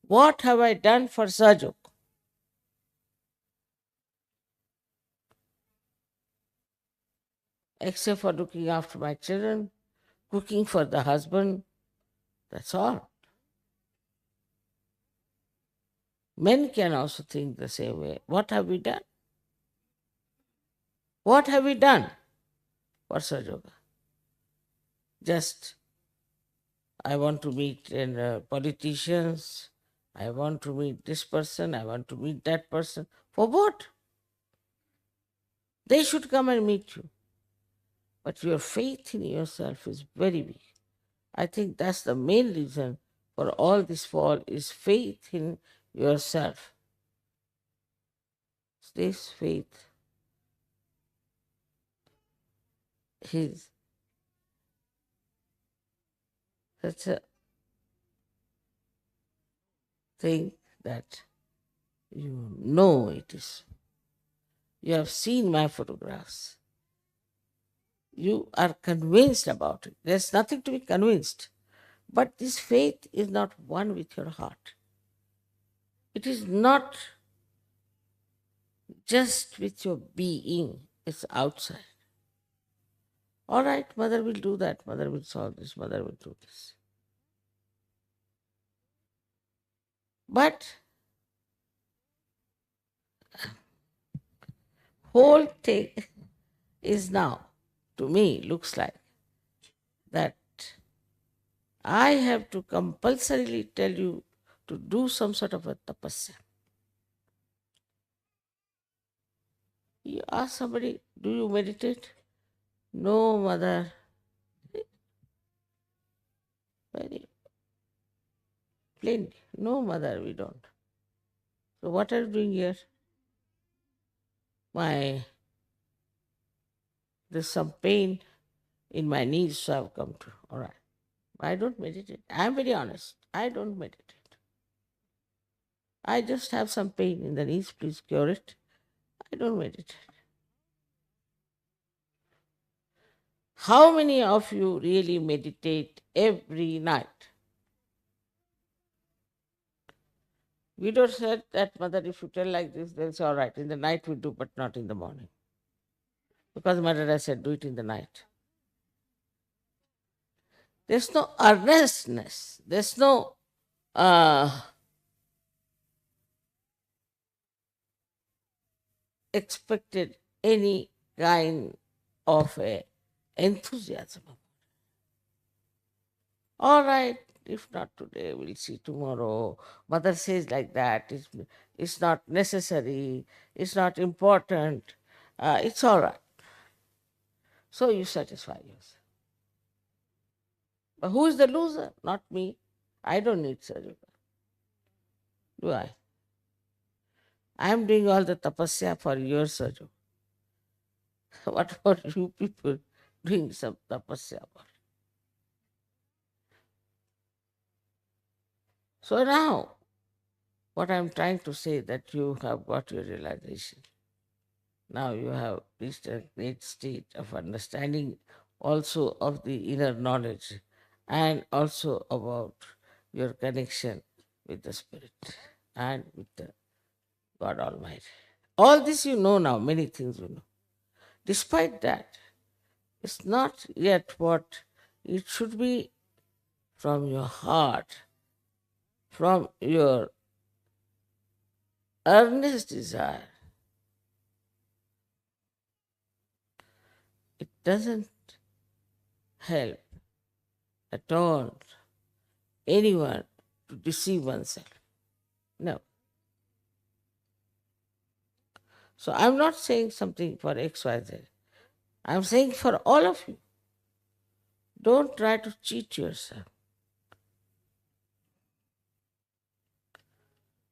S6: What have I done for Sajok? Except for looking after my children, cooking for the husband, that's all. Men can also think the same way. What have we done? What have we done for Sajoga? Just, I want to meet politicians, I want to meet this person, I want to meet that person. For what? They should come and meet you. But your faith in yourself is very weak. I think that's the main reason for all this fall is faith in yourself. This faith is such a thing that you know it is. You have seen my photographs. You are convinced about it. There's nothing to be convinced. But this faith is not one with your heart. It is not just with your being, it's outside. All right, mother will do that, mother will solve this, mother will do this. But whole thing is now, to me, looks like that I have to compulsorily tell you to do some sort of a tapasya. You ask somebody, do you meditate? No, mother. Very plainly, no, mother, we don't. So what are you doing here? There's some pain in my knees, so I've come to. All right. I don't meditate. I'm very honest. I don't meditate. I just have some pain in the knees. Please cure it. I don't meditate. How many of you really meditate every night? Widow said that, mother, if you tell like this, they'll say, all right, in the night we do, but not in the morning. Because mother, I said, do it in the night. There's no earnestness. There's no expected any kind of a enthusiasm. All right, if not today, we'll see tomorrow. Mother says like that. It's not necessary. It's not important. It's all right. So you satisfy yourself. But who is the loser? Not me. I don't need Sahaja. Do I? I am doing all the tapasya for your Sahaja. What about you people doing some tapasya for? So now, what I am trying to say that you have got your realization. Now you have reached a great state of understanding also of the inner knowledge and also about your connection with the Spirit and with the God Almighty. All this you know now, many things you know. Despite that, it's not yet what it should be from your heart, from your earnest desire. It doesn't help at all anyone to deceive oneself. No. So I'm not saying something for XYZ. I'm saying for all of you. Don't try to cheat yourself.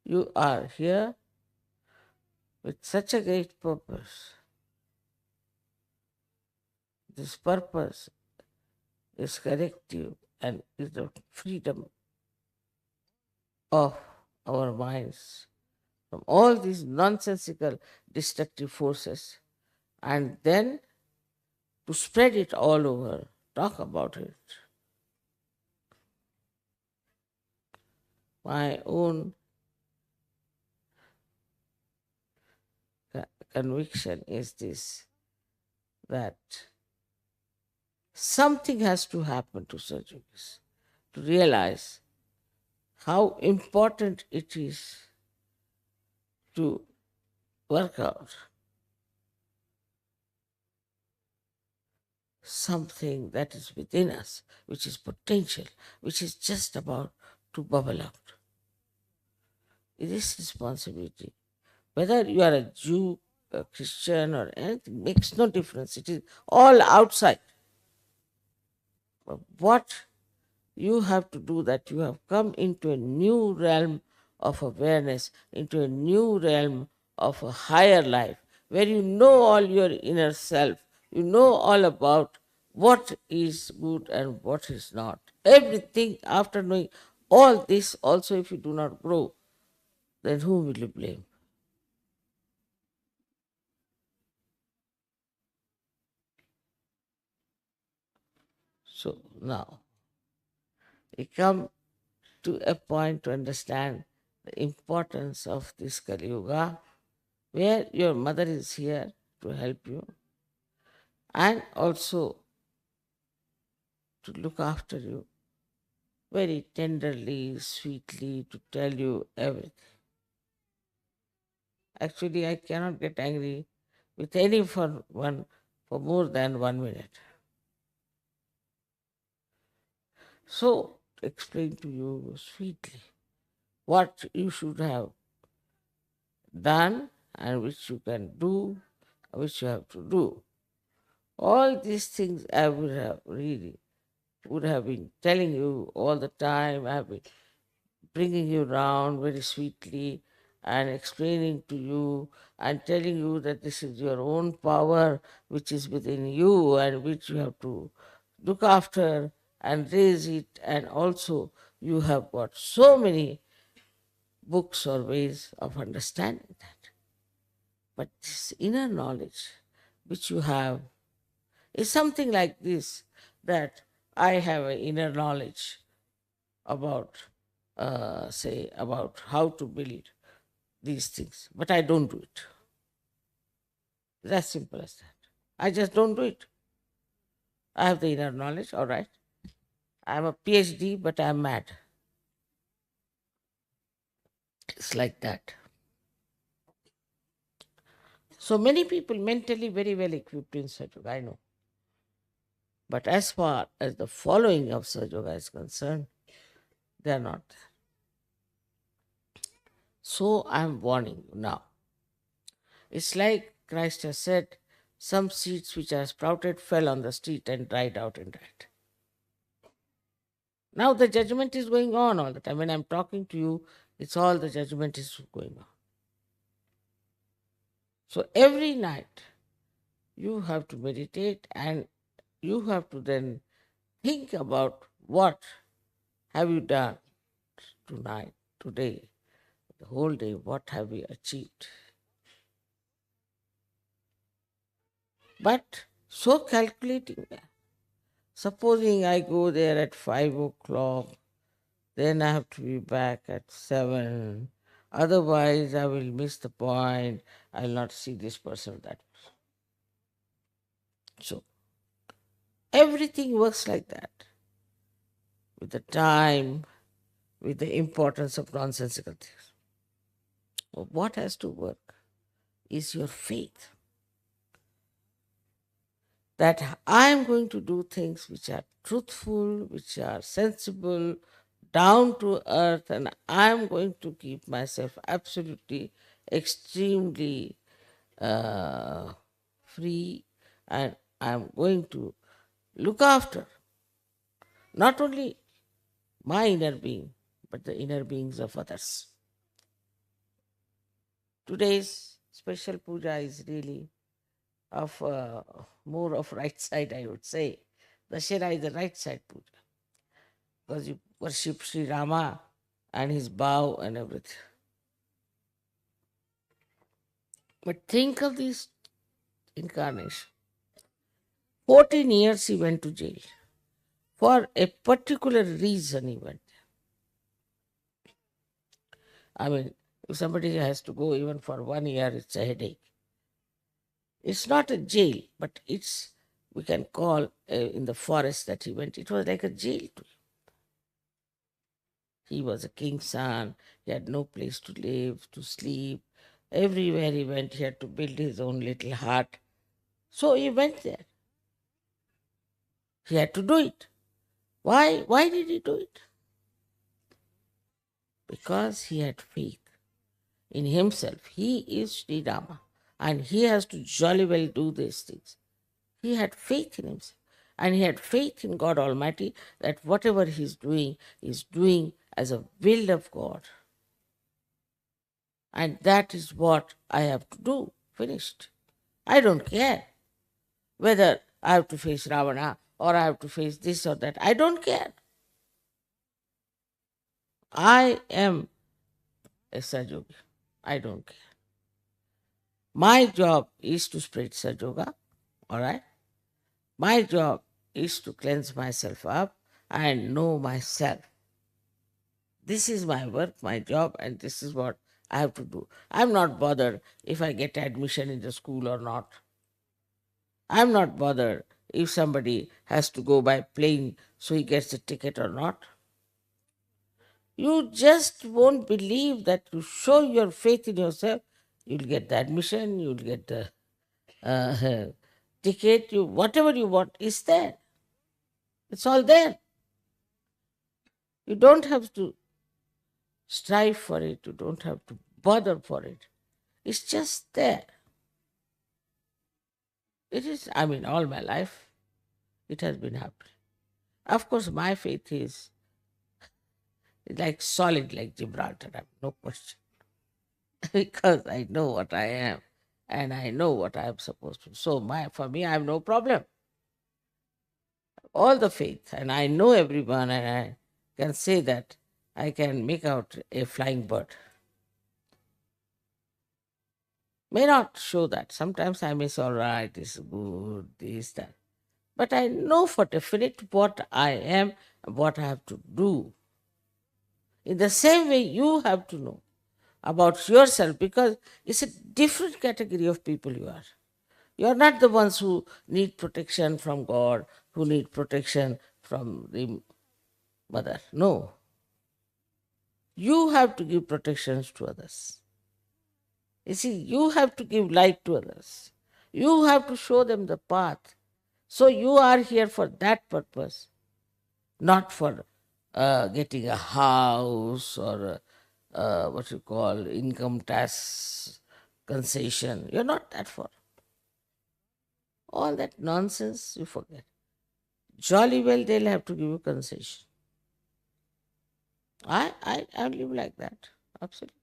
S6: You are here with such a great purpose. This purpose is corrective and is the freedom of our minds from all these nonsensical destructive forces, and then to spread it all over, talk about it. My own conviction is this, that something has to happen to surgeries to realize how important it is to work out something that is within us, which is potential, which is just about to bubble out. It is responsibility. Whether you are a Jew, a Christian, or anything, makes no difference. It is all outside. But what you have to do, that you have come into a new realm of awareness, into a new realm of a higher life, where you know all your inner self, you know all about what is good and what is not. Everything, after knowing all this, also if you do not grow, then whom will you blame? So now, we come to a point to understand the importance of this Kali Yuga, where your mother is here to help you and also to look after you very tenderly, sweetly, to tell you everything. Actually, I cannot get angry with anyone for more than 1 minute. So, explain to you sweetly what you should have done and which you can do, which you have to do. All these things I would have been telling you all the time. I have been bringing you round very sweetly and explaining to you and telling you that this is your own power which is within you and which you have to look after and raise it. And also you have got so many books or ways of understanding that. But this inner knowledge which you have is something like this, that I have an inner knowledge about, say, about how to build these things, but I don't do it. It's as simple as that. I just don't do it. I have the inner knowledge, all right. I'm a PhD, but I'm mad. It's like that. So many people mentally very well equipped in Sahaja Yoga, I know. But as far as the following of Sahaja Yoga is concerned, they are not there. So I'm warning you now. It's like Christ has said, some seeds which are sprouted fell on the street and dried out and died. Now the judgment is going on all the time. When I'm talking to you, it's all the judgment is going on. So every night you have to meditate and you have to then think about what have you done tonight, today, the whole day, what have we achieved. But so calculating. Supposing I go there at 5 o'clock, then I have to be back at 7. Otherwise, I will miss the point. I will not see this person, that person. So, everything works like that. With the time, with the importance of nonsensical things. What has to work is your faith. That I am going to do things which are truthful, which are sensible, down to earth, and I am going to keep myself absolutely, extremely free, and I am going to look after not only my inner being, but the inner beings of others. Today's special puja is really of more of right side, I would say. Dashera is the right side puja because you worship Sri Rama and his bow and everything. But think of this incarnation. 14 years he went to jail. For a particular reason he went there. I mean, if somebody has to go even for 1 year, it's a headache. It's not a jail, but it's, we can call in the forest that he went, it was like a jail to him. He was a king's son, he had no place to live, to sleep. Everywhere he went, he had to build his own little hut. So he went there. He had to do it. Why? Why did he do it? Because he had faith in himself. He is Sri Rama and he has to jolly well do these things. He had faith in himself and he had faith in God Almighty that whatever he is doing as a will of God. And that is what I have to do. Finished. I don't care whether I have to face Ravana or I have to face this or that. I don't care. I am a Sajogi. I don't care. My job is to spread Sajoga, all right? My job is to cleanse myself up and know myself. This is my work, my job, and this is what I have to do. I'm not bothered if I get admission in the school or not. I'm not bothered if somebody has to go by plane so he gets a ticket or not. You just won't believe that you show your faith in yourself, you'll get the admission, you'll get the ticket, whatever you want is there. It's all there. You don't have to strive for it, you don't have to bother for it. It's just there. It is, I mean, all my life it has been happening. Of course, my faith is like solid like Gibraltar, I have no question. Because I know what I am and I know what I am supposed to. So for me, I have no problem. All the faith, and I know everyone, and I can say that I can make out a flying bird. May not show that. Sometimes I may say, all right, it's good, this, that. But I know for definite what I am and what I have to do. In the same way, you have to know about yourself because it's a different category of people you are. You are not the ones who need protection from God, who need protection from the mother. No. You have to give protections to others. You see, you have to give light to others. You have to show them the path. So you are here for that purpose, not for getting a house or what you call income tax concession. You're not that for. All that nonsense you forget. Jolly well they'll have to give you concession. I live like that. Absolutely.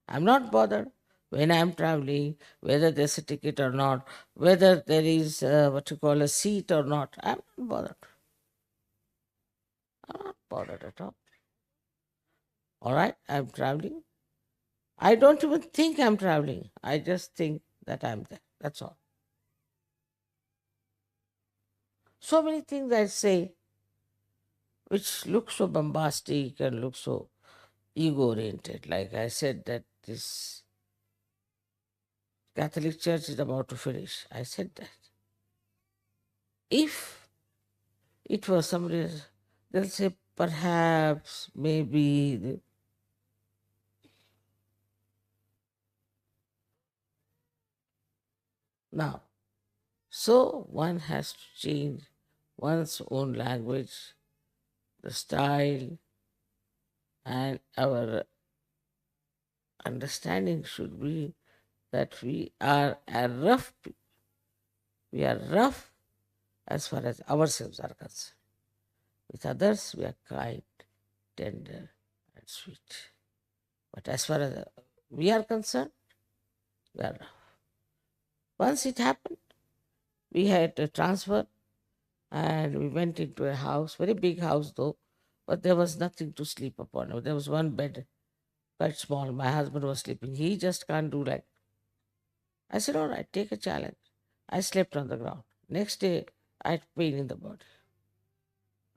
S6: I'm not bothered when I'm traveling, whether there's a ticket or not, whether there is what you call a seat or not. I'm not bothered. I'm not bothered at all. All right, I'm traveling. I don't even think I'm traveling. I just think that I'm there. That's all. So many things I say which look so bombastic and look so ego oriented. Like I said, that this Catholic Church is about to finish. I said that. If it was somebody else, they'll say perhaps, maybe. Now, so one has to change one's own language, the style, and our understanding should be that we are a rough people. We are rough as far as ourselves are concerned. With others, we are kind, tender, and sweet. But as far as we are concerned, we are rough. Once it happened, we had a transfer and we went into a house, very big house though, but there was nothing to sleep upon. There was one bed, quite small. My husband was sleeping. He just can't do that. I said, all right, take a challenge. I slept on the ground. Next day, I had pain in the body.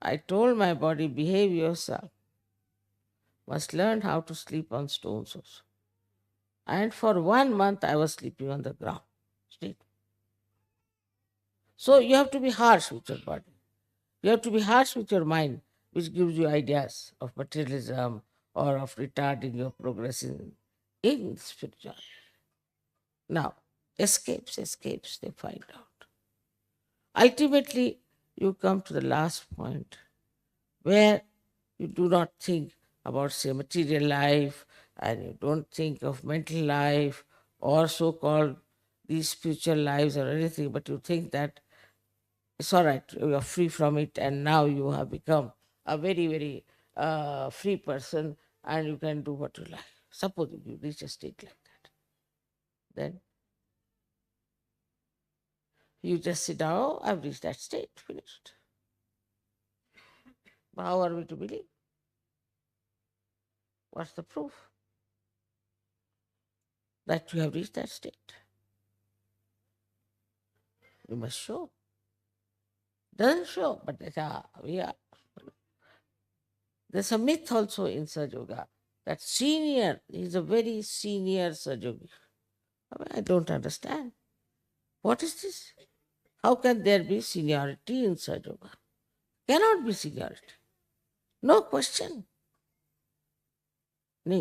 S6: I told my body, behave yourself. Must learn how to sleep on stones also. And for 1 month, I was sleeping on the ground. Straight. So you have to be harsh with your body. You have to be harsh with your mind, which gives you ideas of materialism or of retarding your progress in spirituality. Now, escapes, they find out. Ultimately, you come to the last point where you do not think about, say, material life and you don't think of mental life or so called these spiritual lives or anything, but you think that it's all right, you are free from it, and now you have become a very, very free person and you can do what you like. Suppose you reach a state like that, then you just sit down, oh, I've reached that state, finished. But how are we to believe? What's the proof that you have reached that state? You must show. Doesn't show, but we are. There's a myth also in Sahaja Yoga that senior is a very senior Sahaja Yogi. I don't understand. What is this? How can there be seniority in Sahaja Yoga? Cannot be seniority. No question.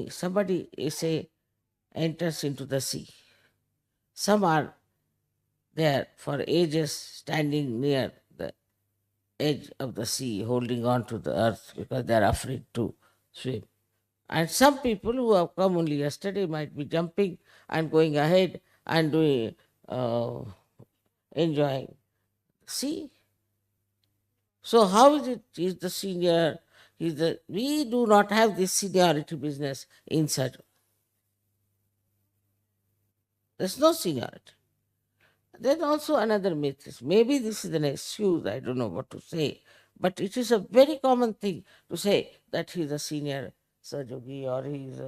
S6: Somebody say enters into the sea. Some are there for ages standing near the edge of the sea, holding on to the earth because they are afraid to swim. And some people who have come only yesterday might be jumping and going ahead and doing enjoying. See? So how is it? He's the senior. We do not have this seniority business inside. There's no seniority. Then also another myth is, maybe this is an excuse, I don't know what to say, but it is a very common thing to say that he's a senior Sahaja or he's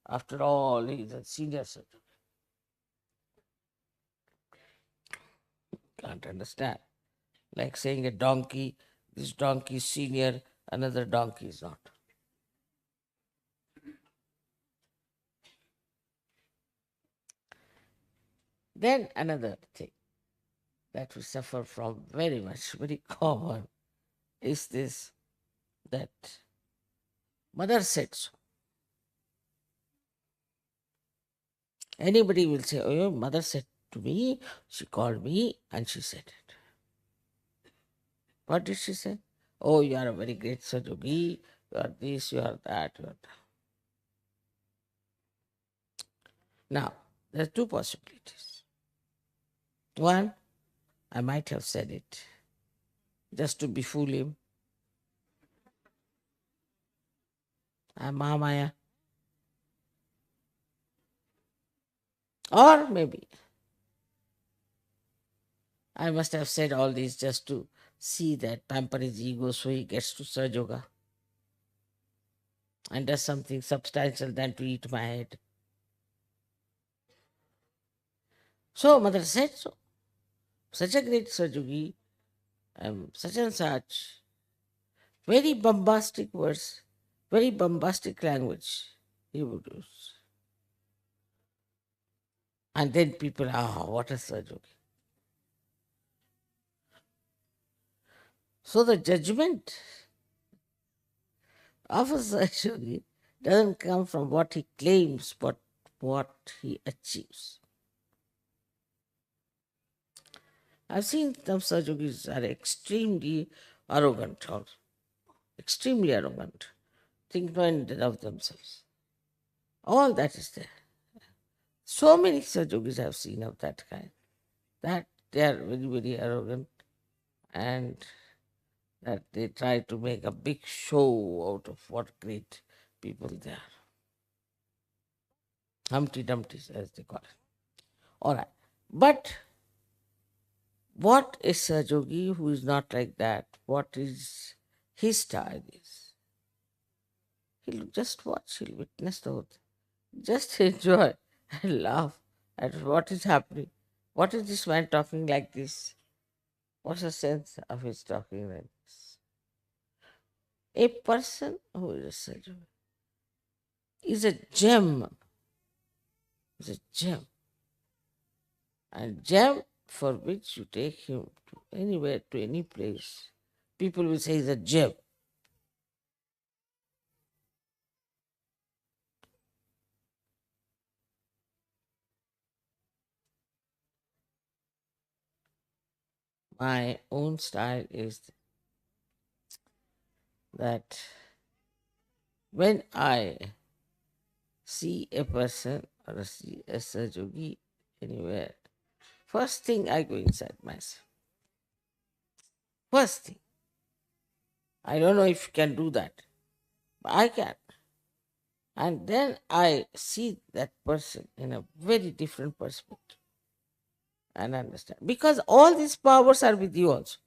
S6: after all, he's a senior Sahaja. Can't understand. Like saying a donkey, this donkey is senior, another donkey is not. Then another thing that we suffer from very much, very common, is this, that mother said so. Anybody will say, oh, your mother said to me, she called me and she said it. What did she say? Oh, you are a very great Sahaja Yogi, you are this, you are that, you are that. Now, there are two possibilities. One, I might have said it just to befool him. Mahamaya. Or maybe I must have said all this just to see that pamper his ego so he gets to Saj Yoga and does something substantial than to eat my head. So mother said so. Such a great Sajogi, such and such, very bombastic words, very bombastic language he would use. And then people, what a Sajogi. So the judgment of a Sajogi doesn't come from what he claims, but what he achieves. I've seen some Sajogis are extremely arrogant, also. Extremely arrogant, think no end of themselves. All that is there. So many Sajogis I've seen of that kind, that they are very, very arrogant and that they try to make a big show out of what great people they are. Humpty Dumptys, as they call it. All right. But what is Sajogi who is not like that? What is his style is? He'll just watch, he'll witness the whole thing. Just enjoy and laugh at what is happening. What is this man talking like this? What's the sense of his talking like this? A person who is a Sajogi is a gem. Is a gem. And gem for which you take him to anywhere, to any place, people will say he's a gem. My own style is that when I see a person or see a Sajogi anywhere, first thing I go inside myself. First thing. I don't know if you can do that, but I can. And then I see that person in a very different perspective and understand. Because all these powers are with you also.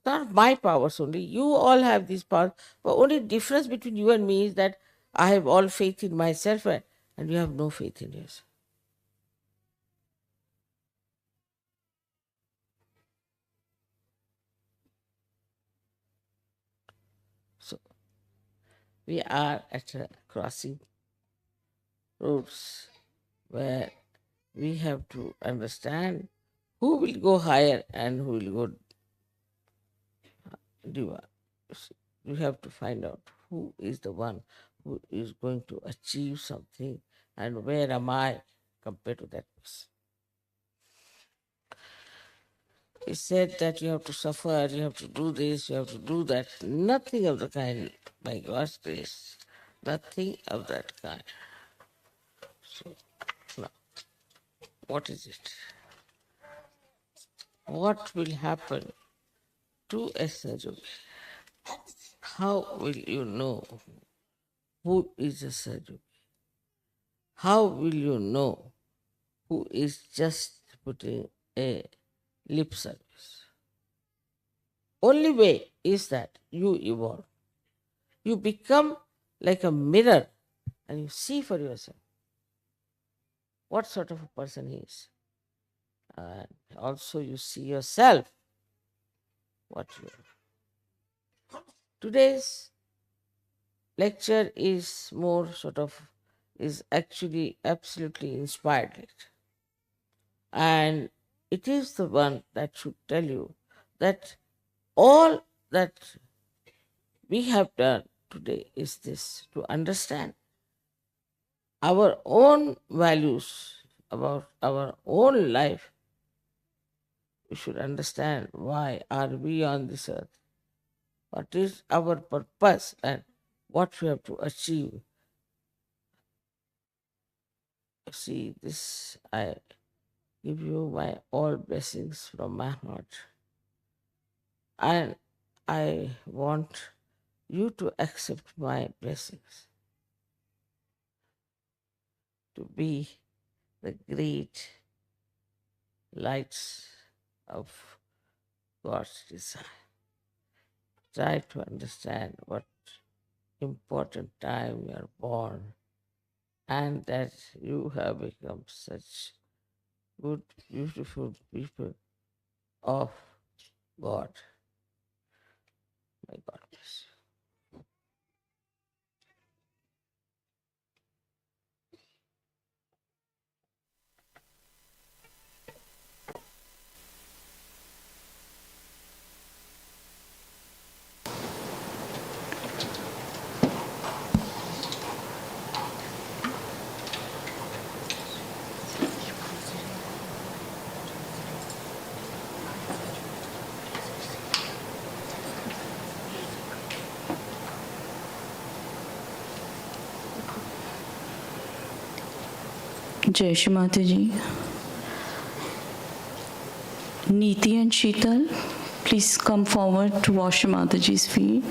S6: Not my powers only. You all have these powers. But only difference between you and me is that I have all faith in myself and you have no faith in yourself. So we are at a crossing roads where we have to understand who will go higher and who will go deeper. We have to find out who is the one who is going to achieve something and where am I compared to that person. He said that you have to suffer, you have to do this, you have to do that. Nothing of the kind, by God's grace. Nothing of that kind. So, now, what is it? What will happen to a Sajogi? How will you know who is a Sajogi? How will you know who is just putting a lip service? Only way is that you evolve. You become like a mirror and you see for yourself what sort of a person he is. And also you see yourself what you are. Today's lecture is more is actually absolutely inspired lecture. And it is the one that should tell you that all that we have done today is this, to understand our own values about our own life. We should understand why are we on this earth, what is our purpose and what we have to achieve. See, this I give you my all blessings from my heart. And I want you to accept my blessings. to be the great lights of God's design. Try to understand what important time you are born and that you have become such good, beautiful people of God. May God bless you.
S5: Jai Shree Mataji. Neeti and Sheetal, please come forward to wash Shree Mataji's feet.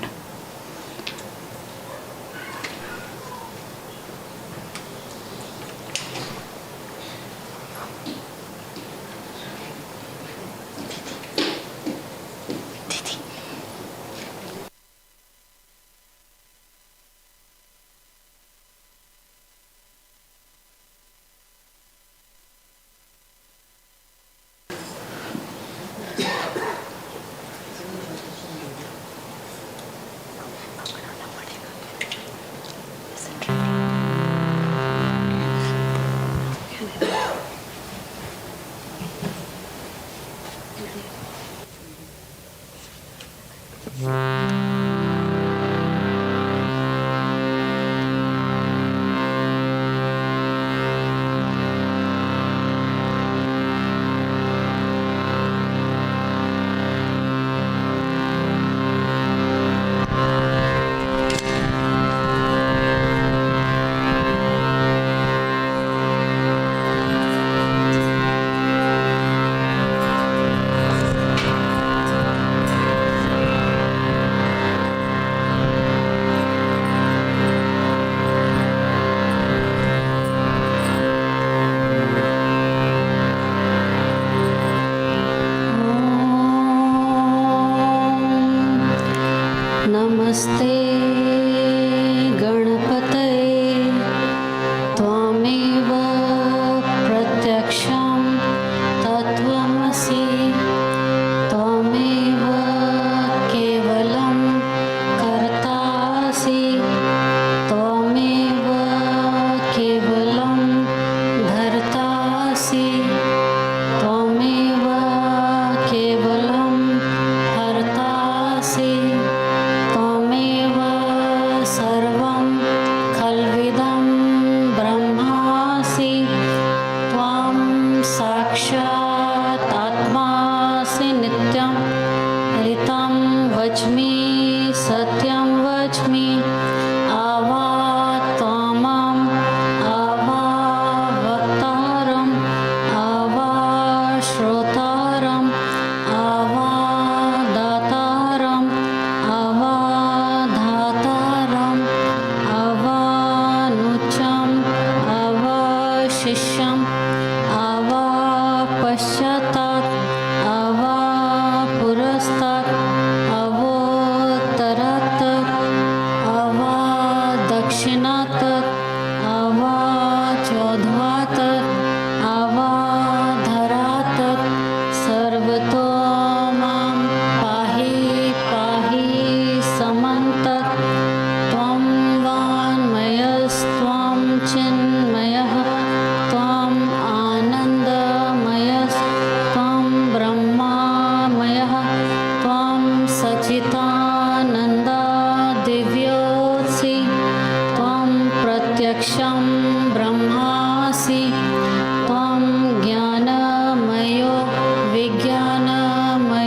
S1: नमस्ते गणपतये त्वमेव प्रत्यक्षं तत्त्वमसि त्वमेव केवलं कर्तासि त्वमेव केवलं धर्तासि त्वमेव केवलं हर्तासि त्वमेव सर्वं खल्विदं ब्रह्मासि त्वं साक्षात् आत्मासि नित्यं ऋतं वच्मि सत्यं वच्मि आवा त्वमम् आवा वक्तारम् आवा श्रोतारम् आवा दातारम् आवा धातारम् आवानुचम् आवा शिष्यम् आवा पश्चातात् आवा पुरस्तात् अवोत्तरात् आवा दक्षिणात् आवा चौध्वात् आवा धरात् सर्वतो मां पाहि पाहि समन्तत् त्वं वाङ्मयस्त्वं चिन्मयः त्वम् आनन्दमयस्त्वं ब्रह्मामयः त्वं सच्चिदानन्दा दिव्योऽसि त्वं प्रत्यक्षं ब्रह्मासि त्वं ज्ञानमयो विज्ञानमयोऽसि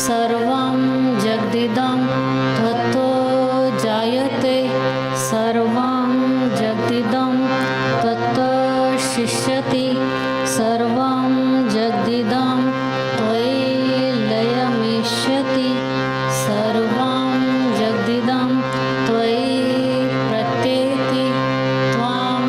S1: सर्वं जगदिदं त्वत्तो जायते सर्वं जगदिदं त्वत्तो शिष्यति सर्वं जगदिदं त्वयि लयमिष्यति सर्वं जगदिदं त्वयि प्रत्येति त्वं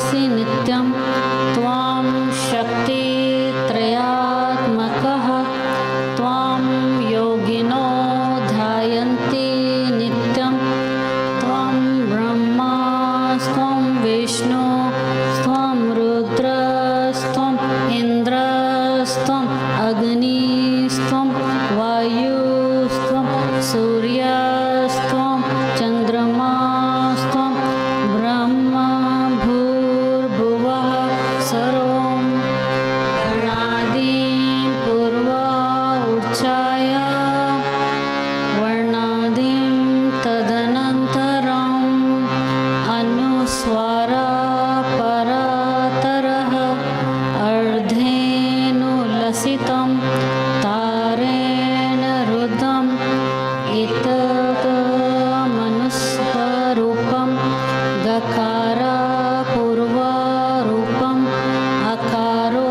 S1: त्वमसि नित्यं त्वां शक्तित्रयात्मकः त्वां योगिनो ध्यायन्ति नित्यं त्वं ब्रह्मा त्वं विष्णु त्वं रुद्रस्त्वम् इन्द्रस्त्वम् अग्निस्त्वं वायुस्त्वं सूर्यस्त्वं चन्द्रमास्त्वं ब्रह्मा भूर्भुवः सर्वं वर्णादिं पूर्वा उच्चाय वर्णादिं तदनन्तरम् अनुस्वारा परातरः अर्धेऽनुलसितं तारेण रुद्धम् एतदमनुस्वरूपं गकारपूर्वरूपम् अकारो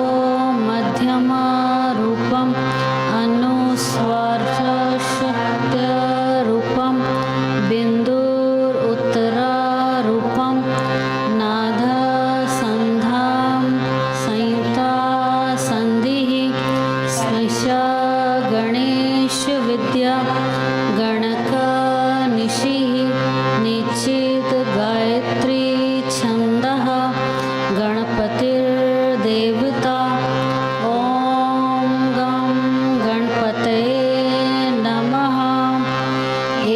S1: मध्यमरूपम् अनुस्वारशक्त्यरूपं बिन्दुरुत्तररूपं नादसन्धां संयुक्ता सन्धिः स्मृशा गणेशविद्या गणकनिशिः निश्चित गायत्री छन्दः गणपतिर्देवता ॐ गं गणपतये नमः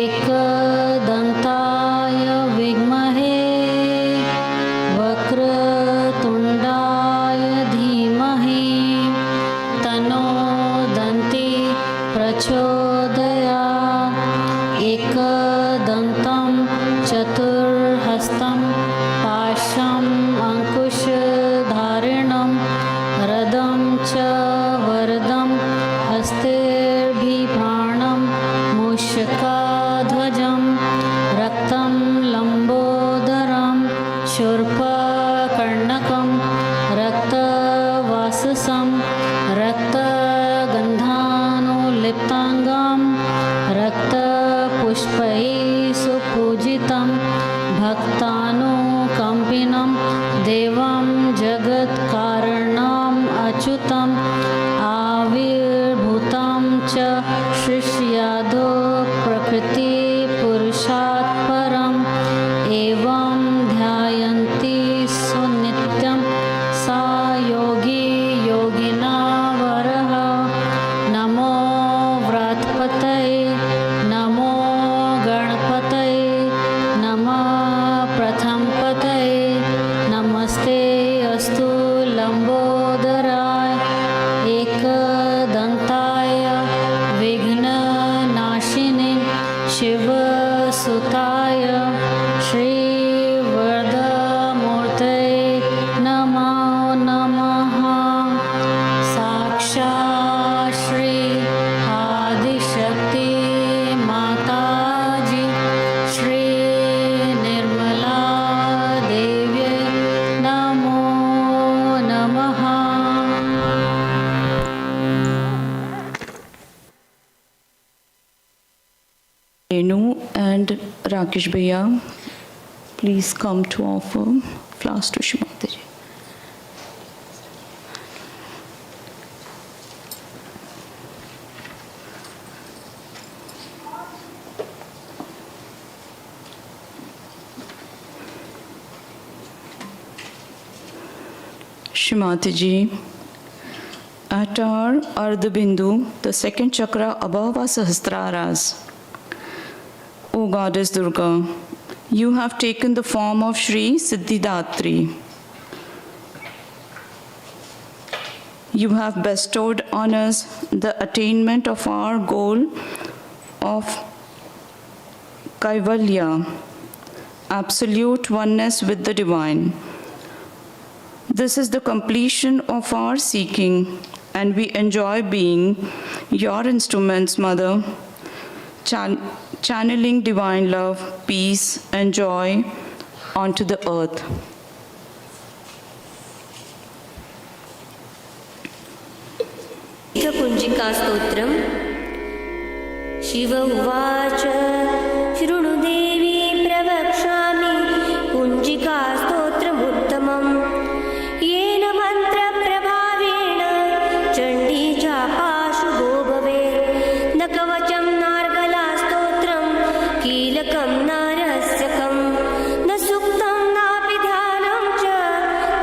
S1: एकदन्ताय विद्महे वक्रतुण्डाय धीमहि तन्नो दन्ती प्रचोदयात् एकदन्तं चतुर्हस्तं पाशम् अङ्कुशधारिणं रदं च वरदं हस्तेर्बिभ्राणं मूषिकाध्वजं रक्तं लम्बोदरं शूर्पकर्णकं रक्तवाससं रक्तगन्धानुलिप्ताङ्गं रक्तपुष्पैः सुपूजितं भक्तानुकम्पिनं देवं जगत्कारणम् अच्युतम् आविर्भूतं च शिष्यादो प्रकृतिपुरुषात् परम् एवं ध्यायन्ति सुनित्यं सा योगी योगिनावरः नमो व्रतपतये नमो गणपतये नमः प्रथमपतये नमस्ते अस्तु लम्बोदराय एकदन्ताय विघ्ननाशिने शिवसुताय श्रीवरदमूर्तये नमो नमः साक्षात् श्री आदिशक्ति माताजी श्री निर्मला देव्यै नमो नमः
S5: Renu and Rakesh Bhaiya, please come to offer flowers to Shree Mataji. Shree Mataji, at our Ardha Bindu, the second chakra above our Sahasraras, O Goddess Durga, you have taken the form of Shree Siddhidatri. You have bestowed on us the attainment of our goal of Kaivalya, absolute oneness with the divine. This is the completion of our seeking, and we enjoy being your instruments, Mother, channeling divine love, peace, and joy onto the earth.
S7: कुञ्जिकास्तोत्रं Shiv उवाच शृणु देवी प्रवक्ष्यामि कुञ्जिकास्तोत्रमुत्तमम्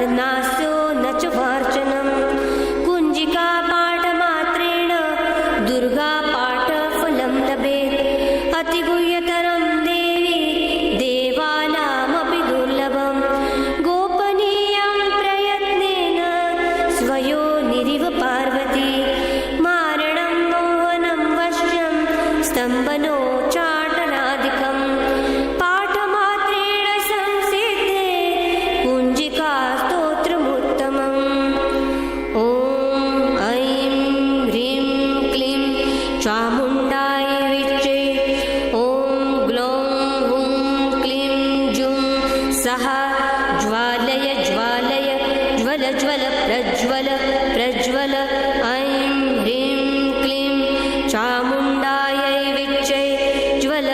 S7: न नास्यो न च वार्चनं कुञ्जिका पाठमात्रेण दुर्गा पाठफलं लभेत् अतिगुह्यतरं देवी देवानामपि दुर्लभं गोपनीयं प्रयत्नेन स्वयोनिरिव पार्वती मारणं मोहनं वश्यं स्तम्भनो चाटनादिकं पाठमात्रेण संसिद्धे कुञ्जिका स्तोत्रमुत्तमम् ॐ ऐं ह्रीं क्लीं चामुण्डाय विच्चे ॐ ग्लौं हुं क्लीं जुं सः ज्वालय ज्वालय ज्वल ज्वल प्रज्वल प्रज्वल ऐं ह्रीं क्लीं चामुण्डायै विच्चे ज्वल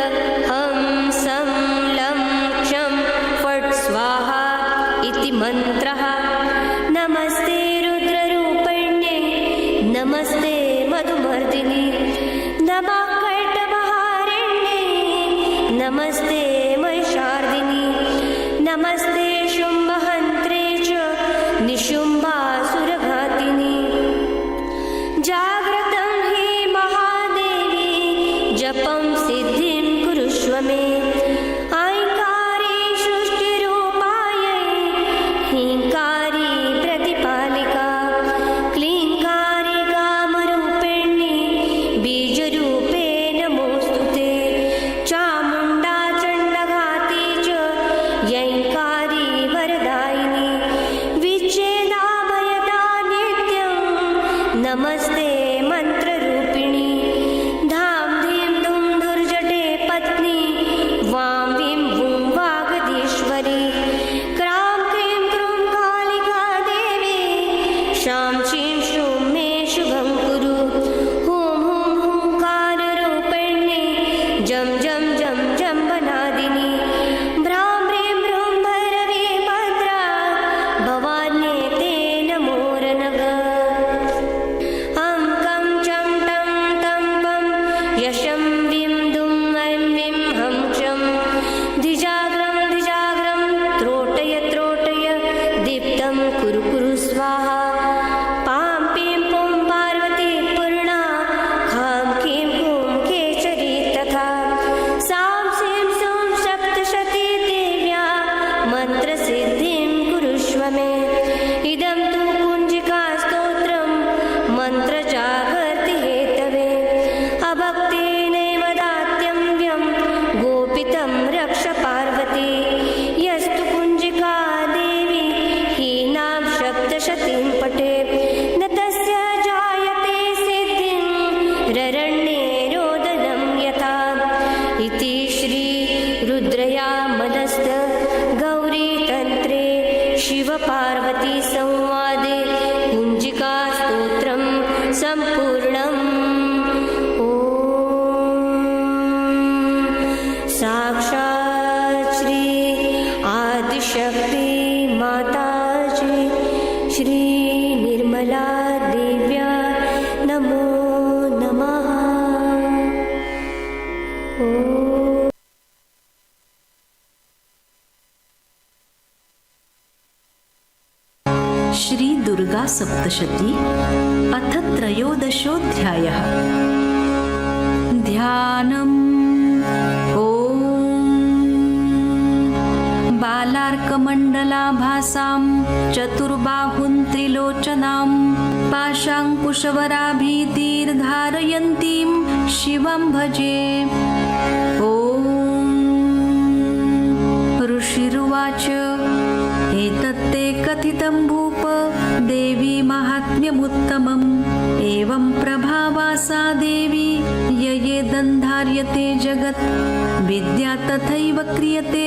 S7: हं सं लं क्षं फट् स्वाहा इति मन्त्रः नमस्ते रुद्ररूपिण्ये नमस्ते मधुमर्दिनि नमः कैटभहारिण्ये नमस्ते महिषार्दिनि नमस्ते शुम्भहन्त्रे च निशुम्भासुरघातिनि जाग्रतं हि महादेवी जपं सिद्धिं कुरुष्व मे ऐङ्कारी सृष्टिरूपायै ह्रीङ्कारी प्रतिपालिका क्लीङ्कारी कामरूपिणी बीजरूपे नमोऽस्तु ते चामुण्डा चण्डघाती च यैङ्कारी वरदायिनी विच्छेदाभयदा नित्यं नमस्ते मन्त्ररूपिणी धाम धीं धुं धुर्जटे पत्नी वां वीं वूं वागदीश्वरी क्रां क्रीं क्रूं कालिका देवी शां शीं शूं मे शुभं कुरु हुं हुं हुंकाररूपिणी जं जं जं जम्बनादिनी भ्रां ह्रीं भ्रूं भैरवी भद्रा भवान्ये ते नमोरनग अङ्कं चं टं तं पं यशं विं दुं ऐं विं हं क्षं धिजाग्रं धिजाग्रं त्रोटय त्रोटय दीप्तं कुरु कुरु स्वाहा पां पीं पुं पार्वती पूर्णा खां कीं कूं केचरी तथा सां सीं सूं सप्तशती देव्या मन्त्रसिद्धिं कुरुष्व मे इदं तु कुञ्जिका स्तोत्रं मन्त्रजागर्ति हेतवे अभक्तेनैव दात्यम्यं गोपितं रक्ष पार्वती यस्तु कुञ्जिका देवी हीनां सप्तशतीं पठेत् न तस्य जायते सिद्धिं ररण्ये रोदनं यथा इति श्री रुद्रयामलस्त गौरीतन्त्रे शिवपार्वती संवादे कुञ्जिका स्तोत्रं सम्पूर्णम् ॐ साक्षात् श्री आदिशक्ति माताजी श्री निर्मला देव्या नमो नमः ॐ
S8: श्री दुर्गा सप्तशती अथ त्रयोदशोऽध्यायः ध्यानम् ॐ बालार्कमण्डलाभासां चतुर्बाहुं त्रिलोचनां पाशाङ्कुशवराभिधीर्धारयन्तीं शिवं भजे ॐ ऋषिरुवाच एतत्ते कथितं भूप देवी माहात्म्यमुत्तमम् एवं प्रभावा सा देवी ययेदन्धार्यते जगत् विद्या तथैव क्रियते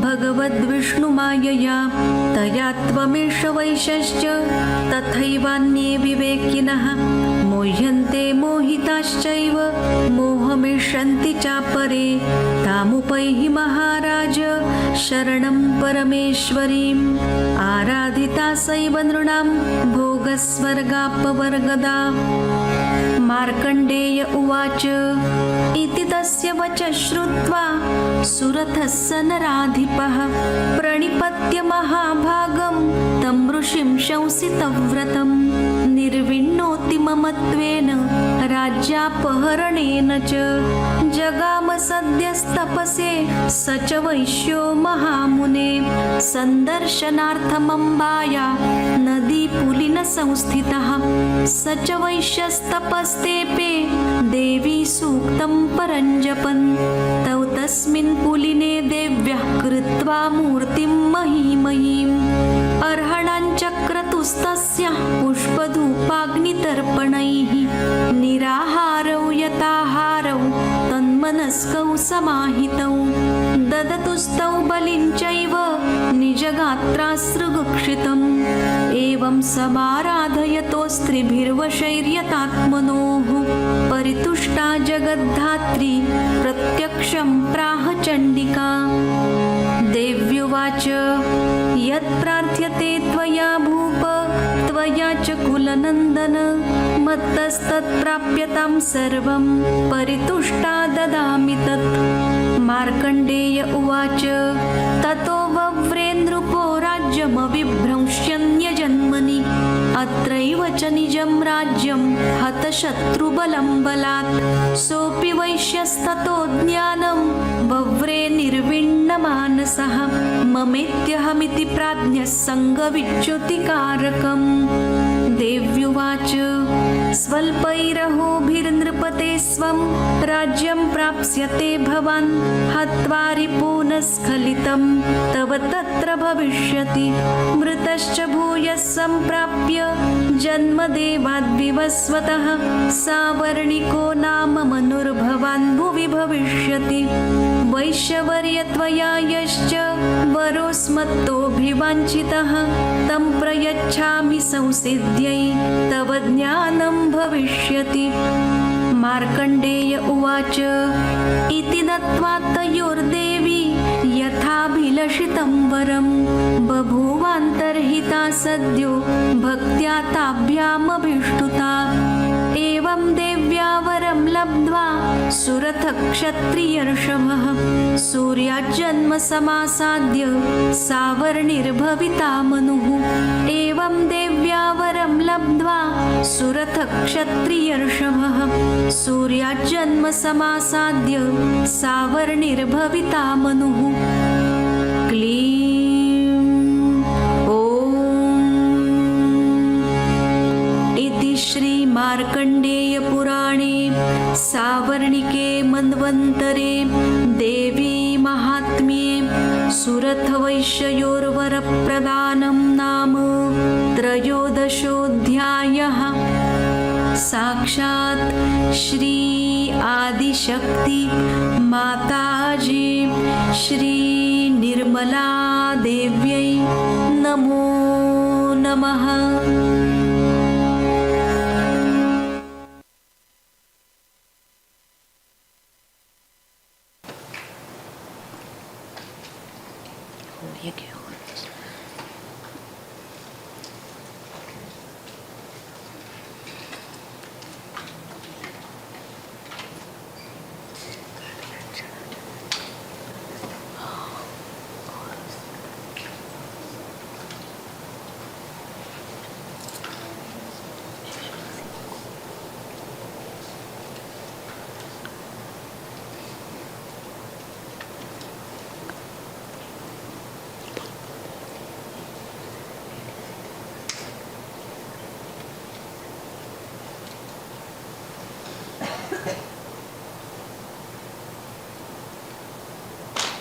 S8: भगवद्विष्णुमायया तया त्वमेष वैशश्च तथैवान्ये विवेकिनः मोह्यन्ते मोहिताश्चैव मोहमिष्यन्ति चापरे तामुपैहि महाराज शरणं परमेश्वरीम् आराधिता सैव नृणां भोगस्वर्गापवर्गदा मार्कण्डेय उवाच इति तस्य वचः श्रुत्वा सुरथः स नराधिपः प्रणिपत्य महाभागं तं ऋषिं शंसितव्रतं निर्विण्णोति ममत्वेन राज्यापहरणेन च जगाम सद्यस्तपसे स च वैश्यो महामुने सन्दर्शनार्थमम्बाया नदीपुलिनसंस्थितः स च वैश्यस्तपस्तेपे देवी सूक्तं परञ्जपन् तौ तस्मिन् पुलिने देव्यः कृत्वा मूर्तिं महीमयीम् अर्हणाञ्चक्रतुस्तस्य पुष्पधूपाग्नितर्पणैः निराहारौ यताहारौ तन्मनस्कौ समाहितौ ददतुस्तौ बलिं चैव निजगात्रासृगुक्षितम् एवं समाराधयतो स्त्रिभिर्वशैर्यतात्मनोः परितुष्टा जगद्धात्री प्रत्यक्षं प्राह चण्डिका देव्युवाच यत्प्रार्थ्यते त्वया भूप त्वया च कुलनन्दन मत्तस्तत्प्राप्यतां सर्वं परितुष्टा ददामि तत् मार्कण्डेय उवाच ततो वव्रे नृपो राज्यमविभ्रंश्यन्यजन्मनि अत्रैव च निजं राज्यं हतशत्रुबलं बलात् सोऽपि वैश्यस्ततो ज्ञानं वव्रे निर्विण्णमानसः ममेत्यहमिति प्राज्ञः सङ्गविच्युतिकारकम् देव्युवाच स्वल्पैरहोभिर्नृपते स्वं राज्यं प्राप्स्यते भवान् हत्वा रिपून् स्खलितं तव तत्र भविष्यति मृतश्च भूयः सम्प्राप्य जन्मदेवाद्विवस्वतः सावर्णिको नाम मनुर्भवान् भुवि भविष्यति वैश्यवर्य त्वया यश्च वरोस्मत्तोऽभिवाञ्छितः तं प्रयच्छामि संसिद्ध्यै तव ज्ञानं भविष्यति मार्कण्डेय उवाच इति दत्त्वा तयोर्देवी यथाभिलषितं वरं बभूवान्तर्हिता सद्यो भक्त्या ताभ्यामभिष्टुता एवं देव्या वरं लब्ध्वा सुरथक्षत्रियर्षभः सूर्याजन्म समासाद्य सावर्णिर्भविता मनुः एवं देव्या वरं लब्ध्वा सुरथक्षत्रियर्षभः सूर्याजन्म समासाद्य सावर्णिर्भविता मनुः क्लीं ॐ इति श्रीमार्कण्डेयपुराणे सावर्णिके मन्वन्तरे देवी महात्म्ये सुरथवैश्ययोर्वरप्रदानं नाम त्रयोदशोऽध्यायः साक्षात् श्री आदिशक्ति माताजी श्री निर्मला देव्यै नमो नमः।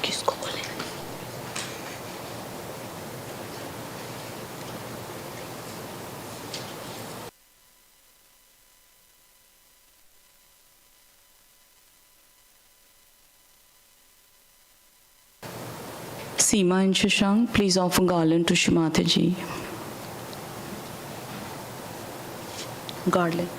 S5: किसको बोले? Seema and Shashank, please offer garland to Shree Mataji. Garland.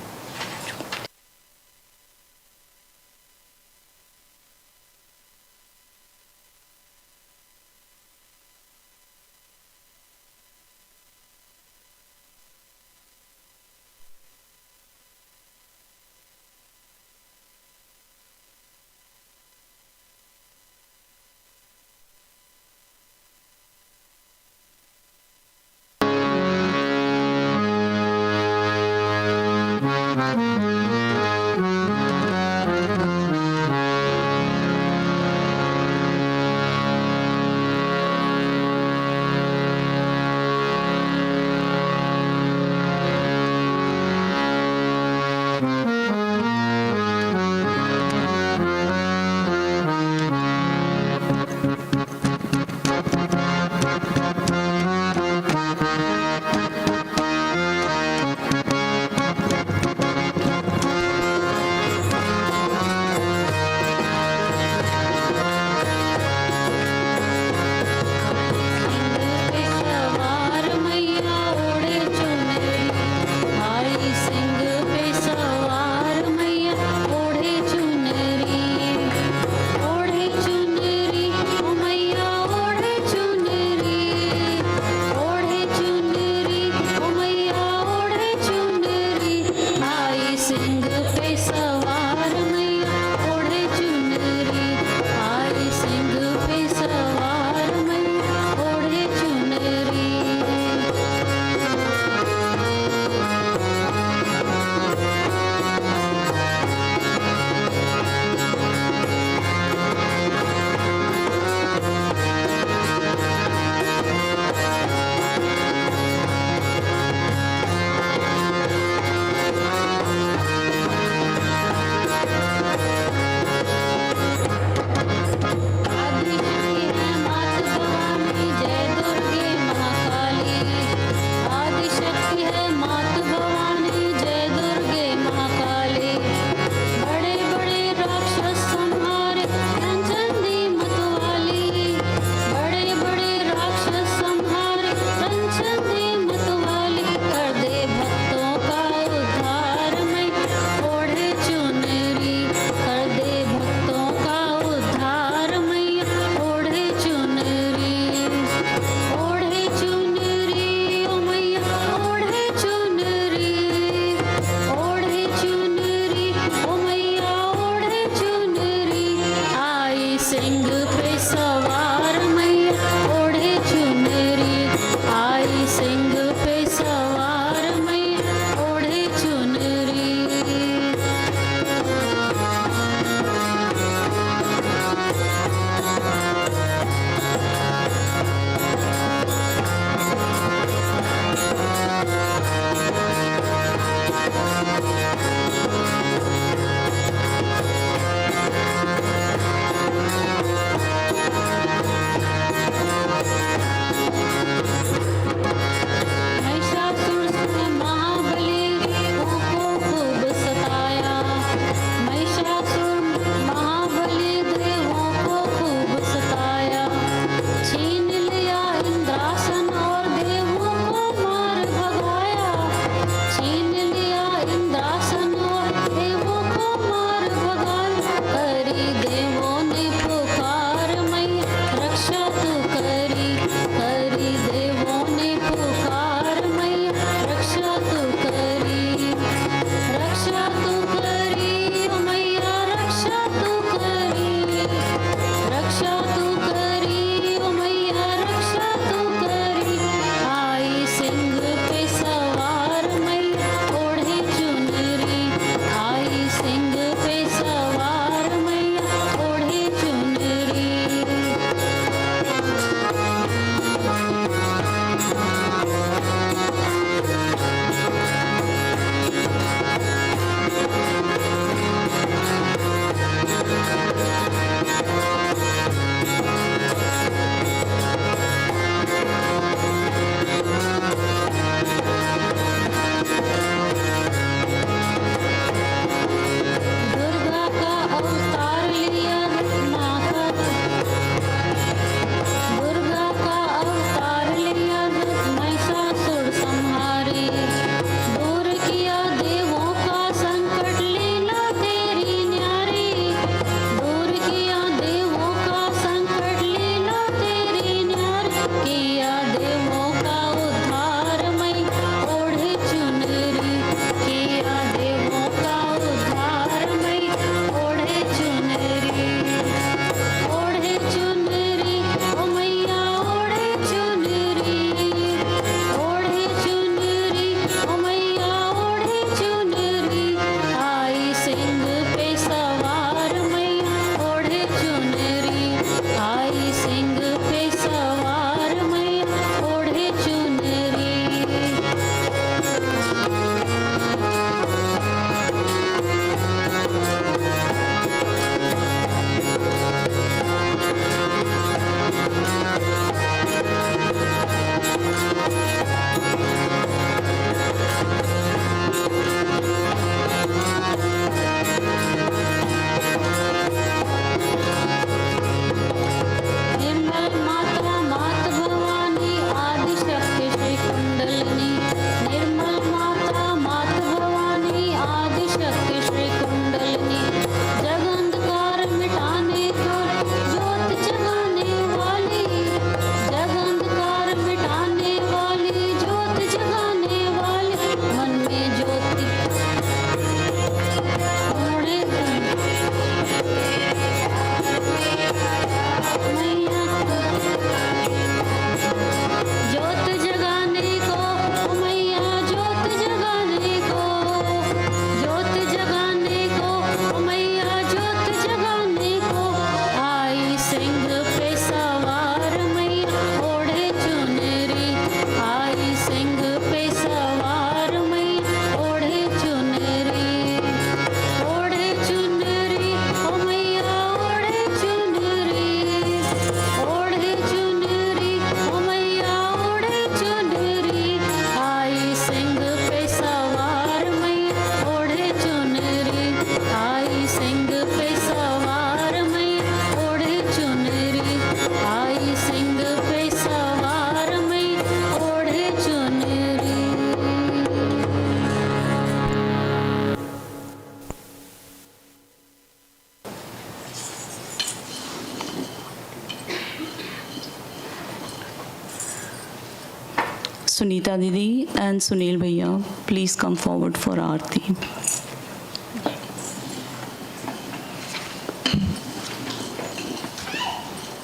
S5: Sunita Didi and Sunil Bhaiya, please come forward for Aarti.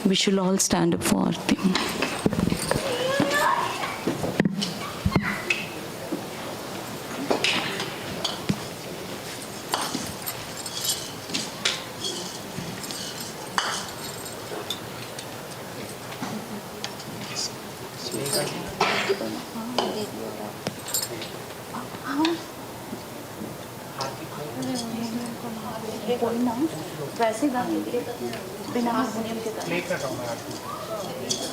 S5: We should all stand up for Aarti. वैसे गाएंगे बिना हारमोनियम के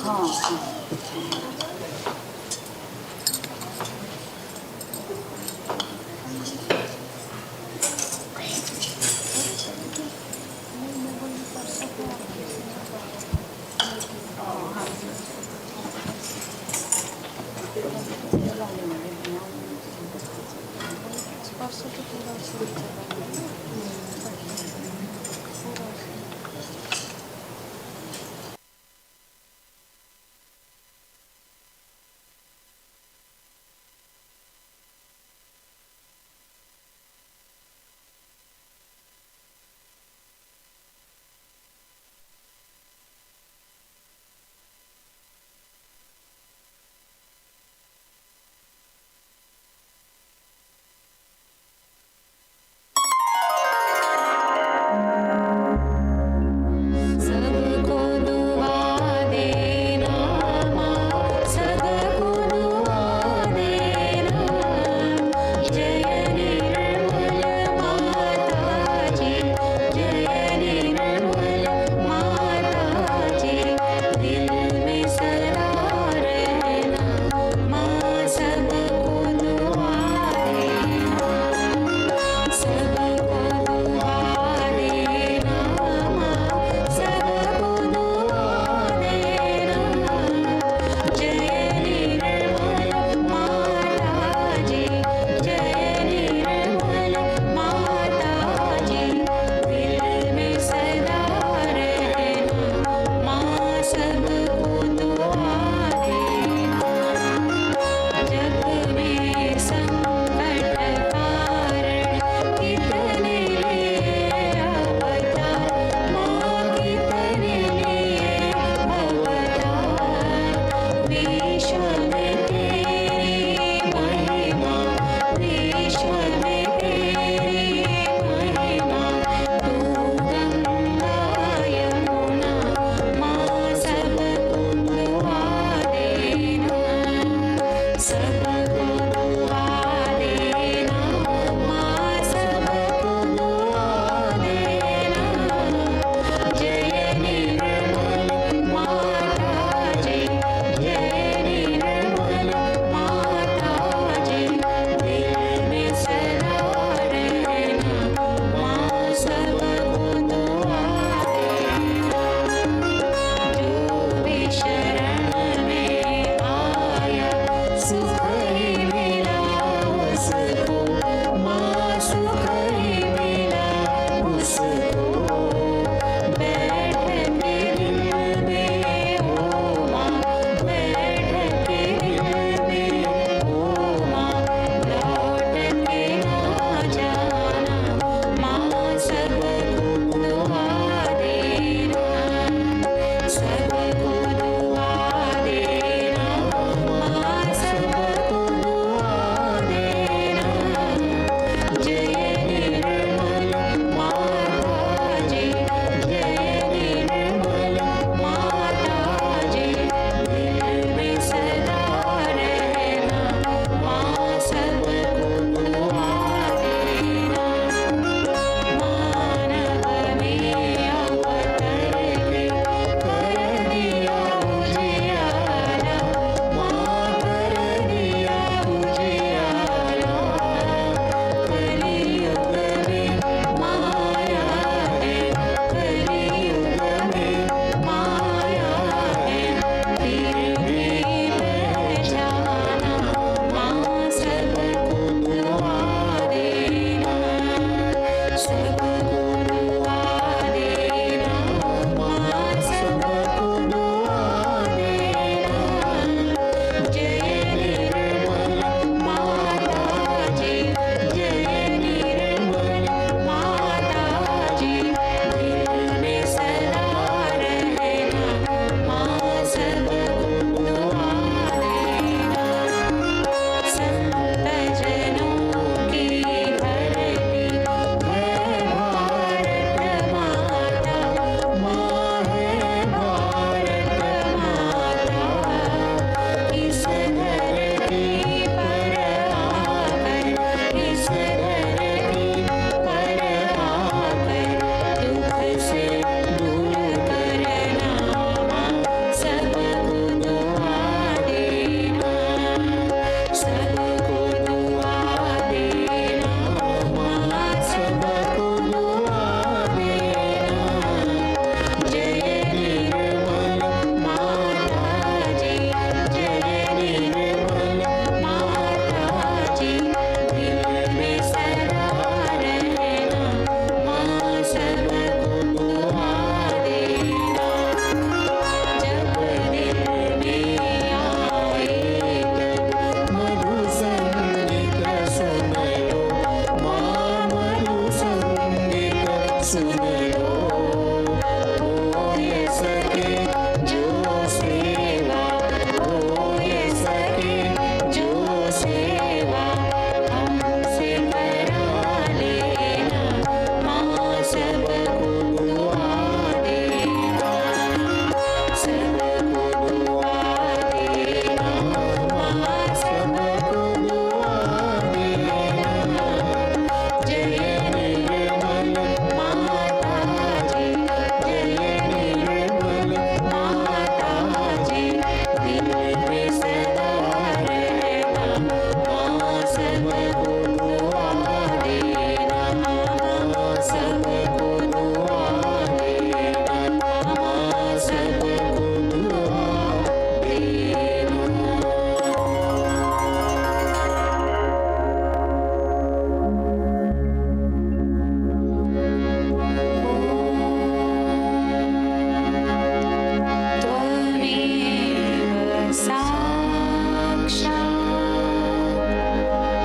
S5: हाँ
S7: सुख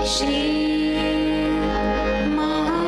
S1: Shri Mahalakshmi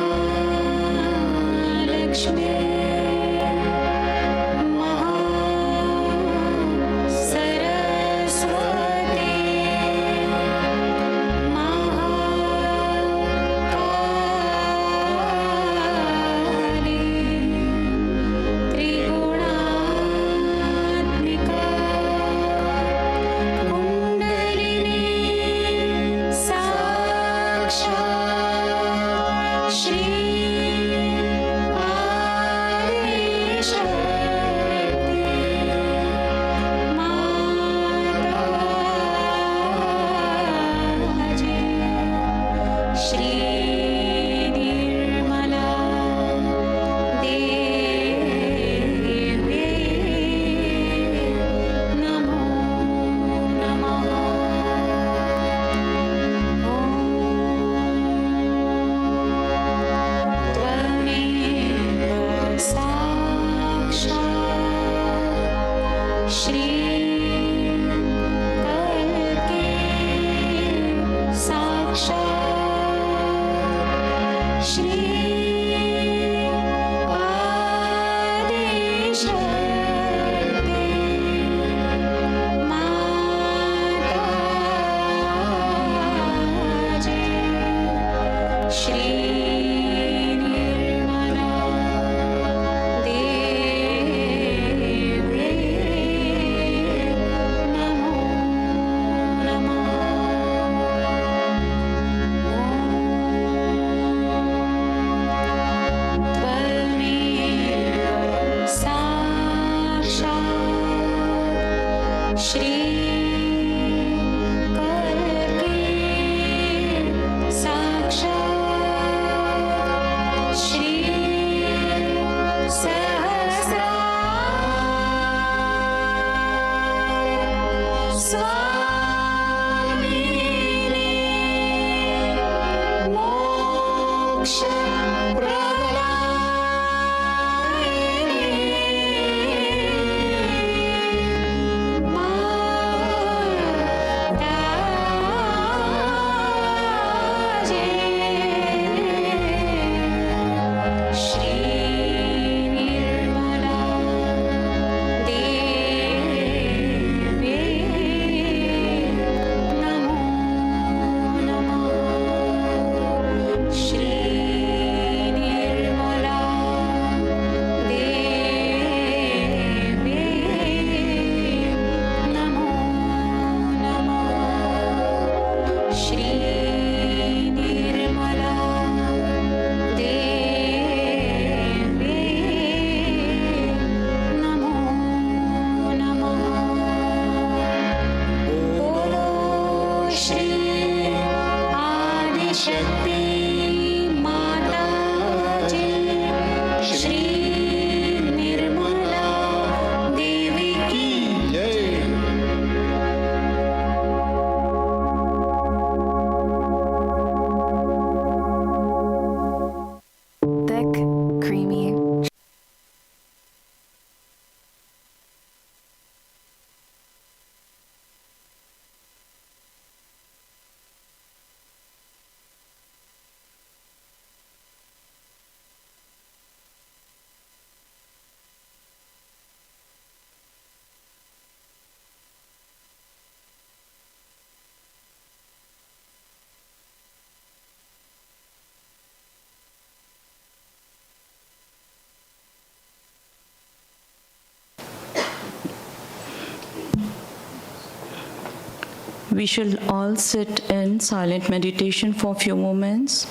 S5: We shall all sit in silent meditation for a few moments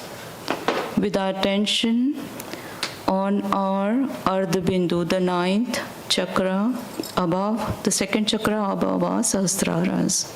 S5: with our attention on our Ardha Bindu, the ninth chakra above, the second chakra above our Sahasraras.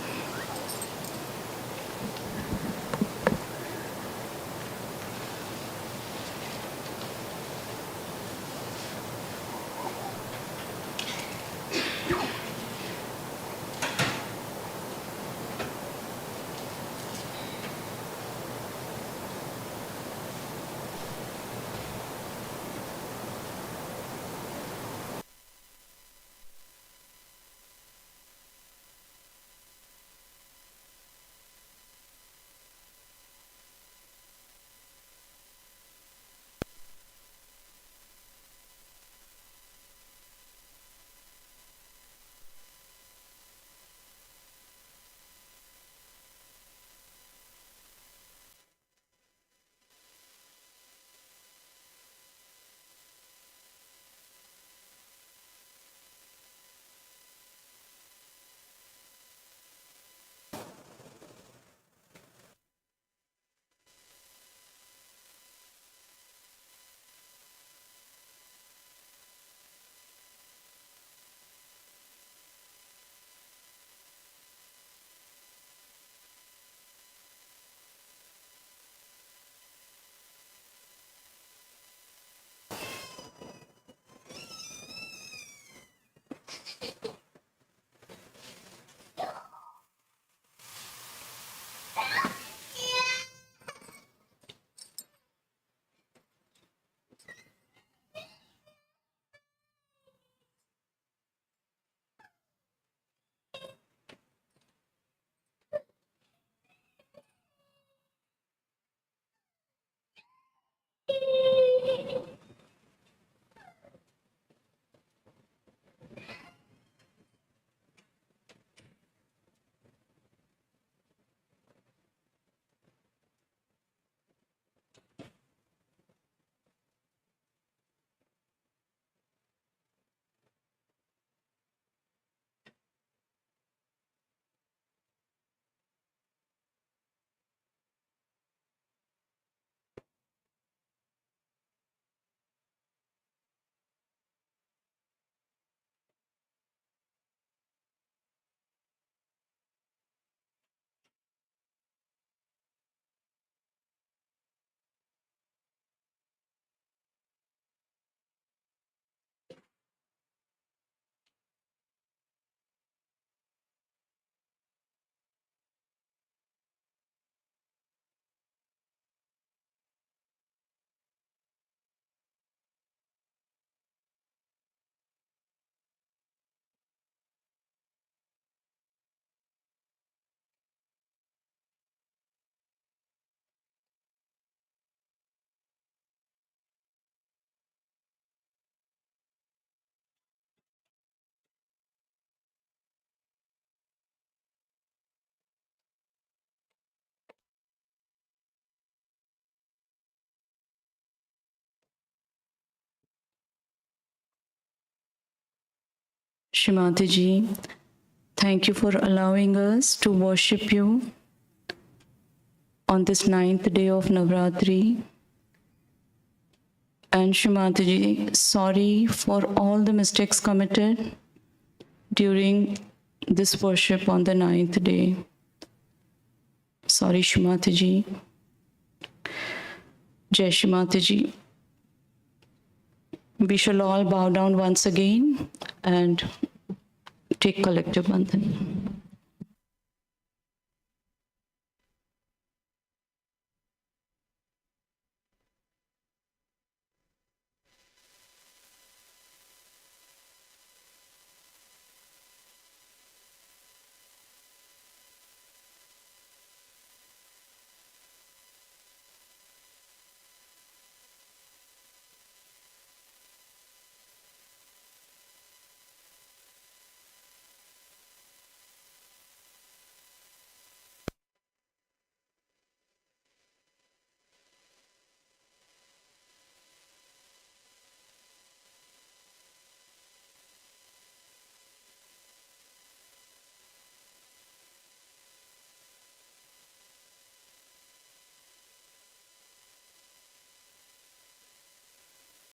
S5: Shree Mataji, thank you for allowing us to worship you on this 9th day of Navaratri. And Shree Mataji, sorry for all the mistakes committed during this worship on the 9th day. Sorry, Shree Mataji. Jai Shree Mataji. We shall all bow down once again and take collective bandhan.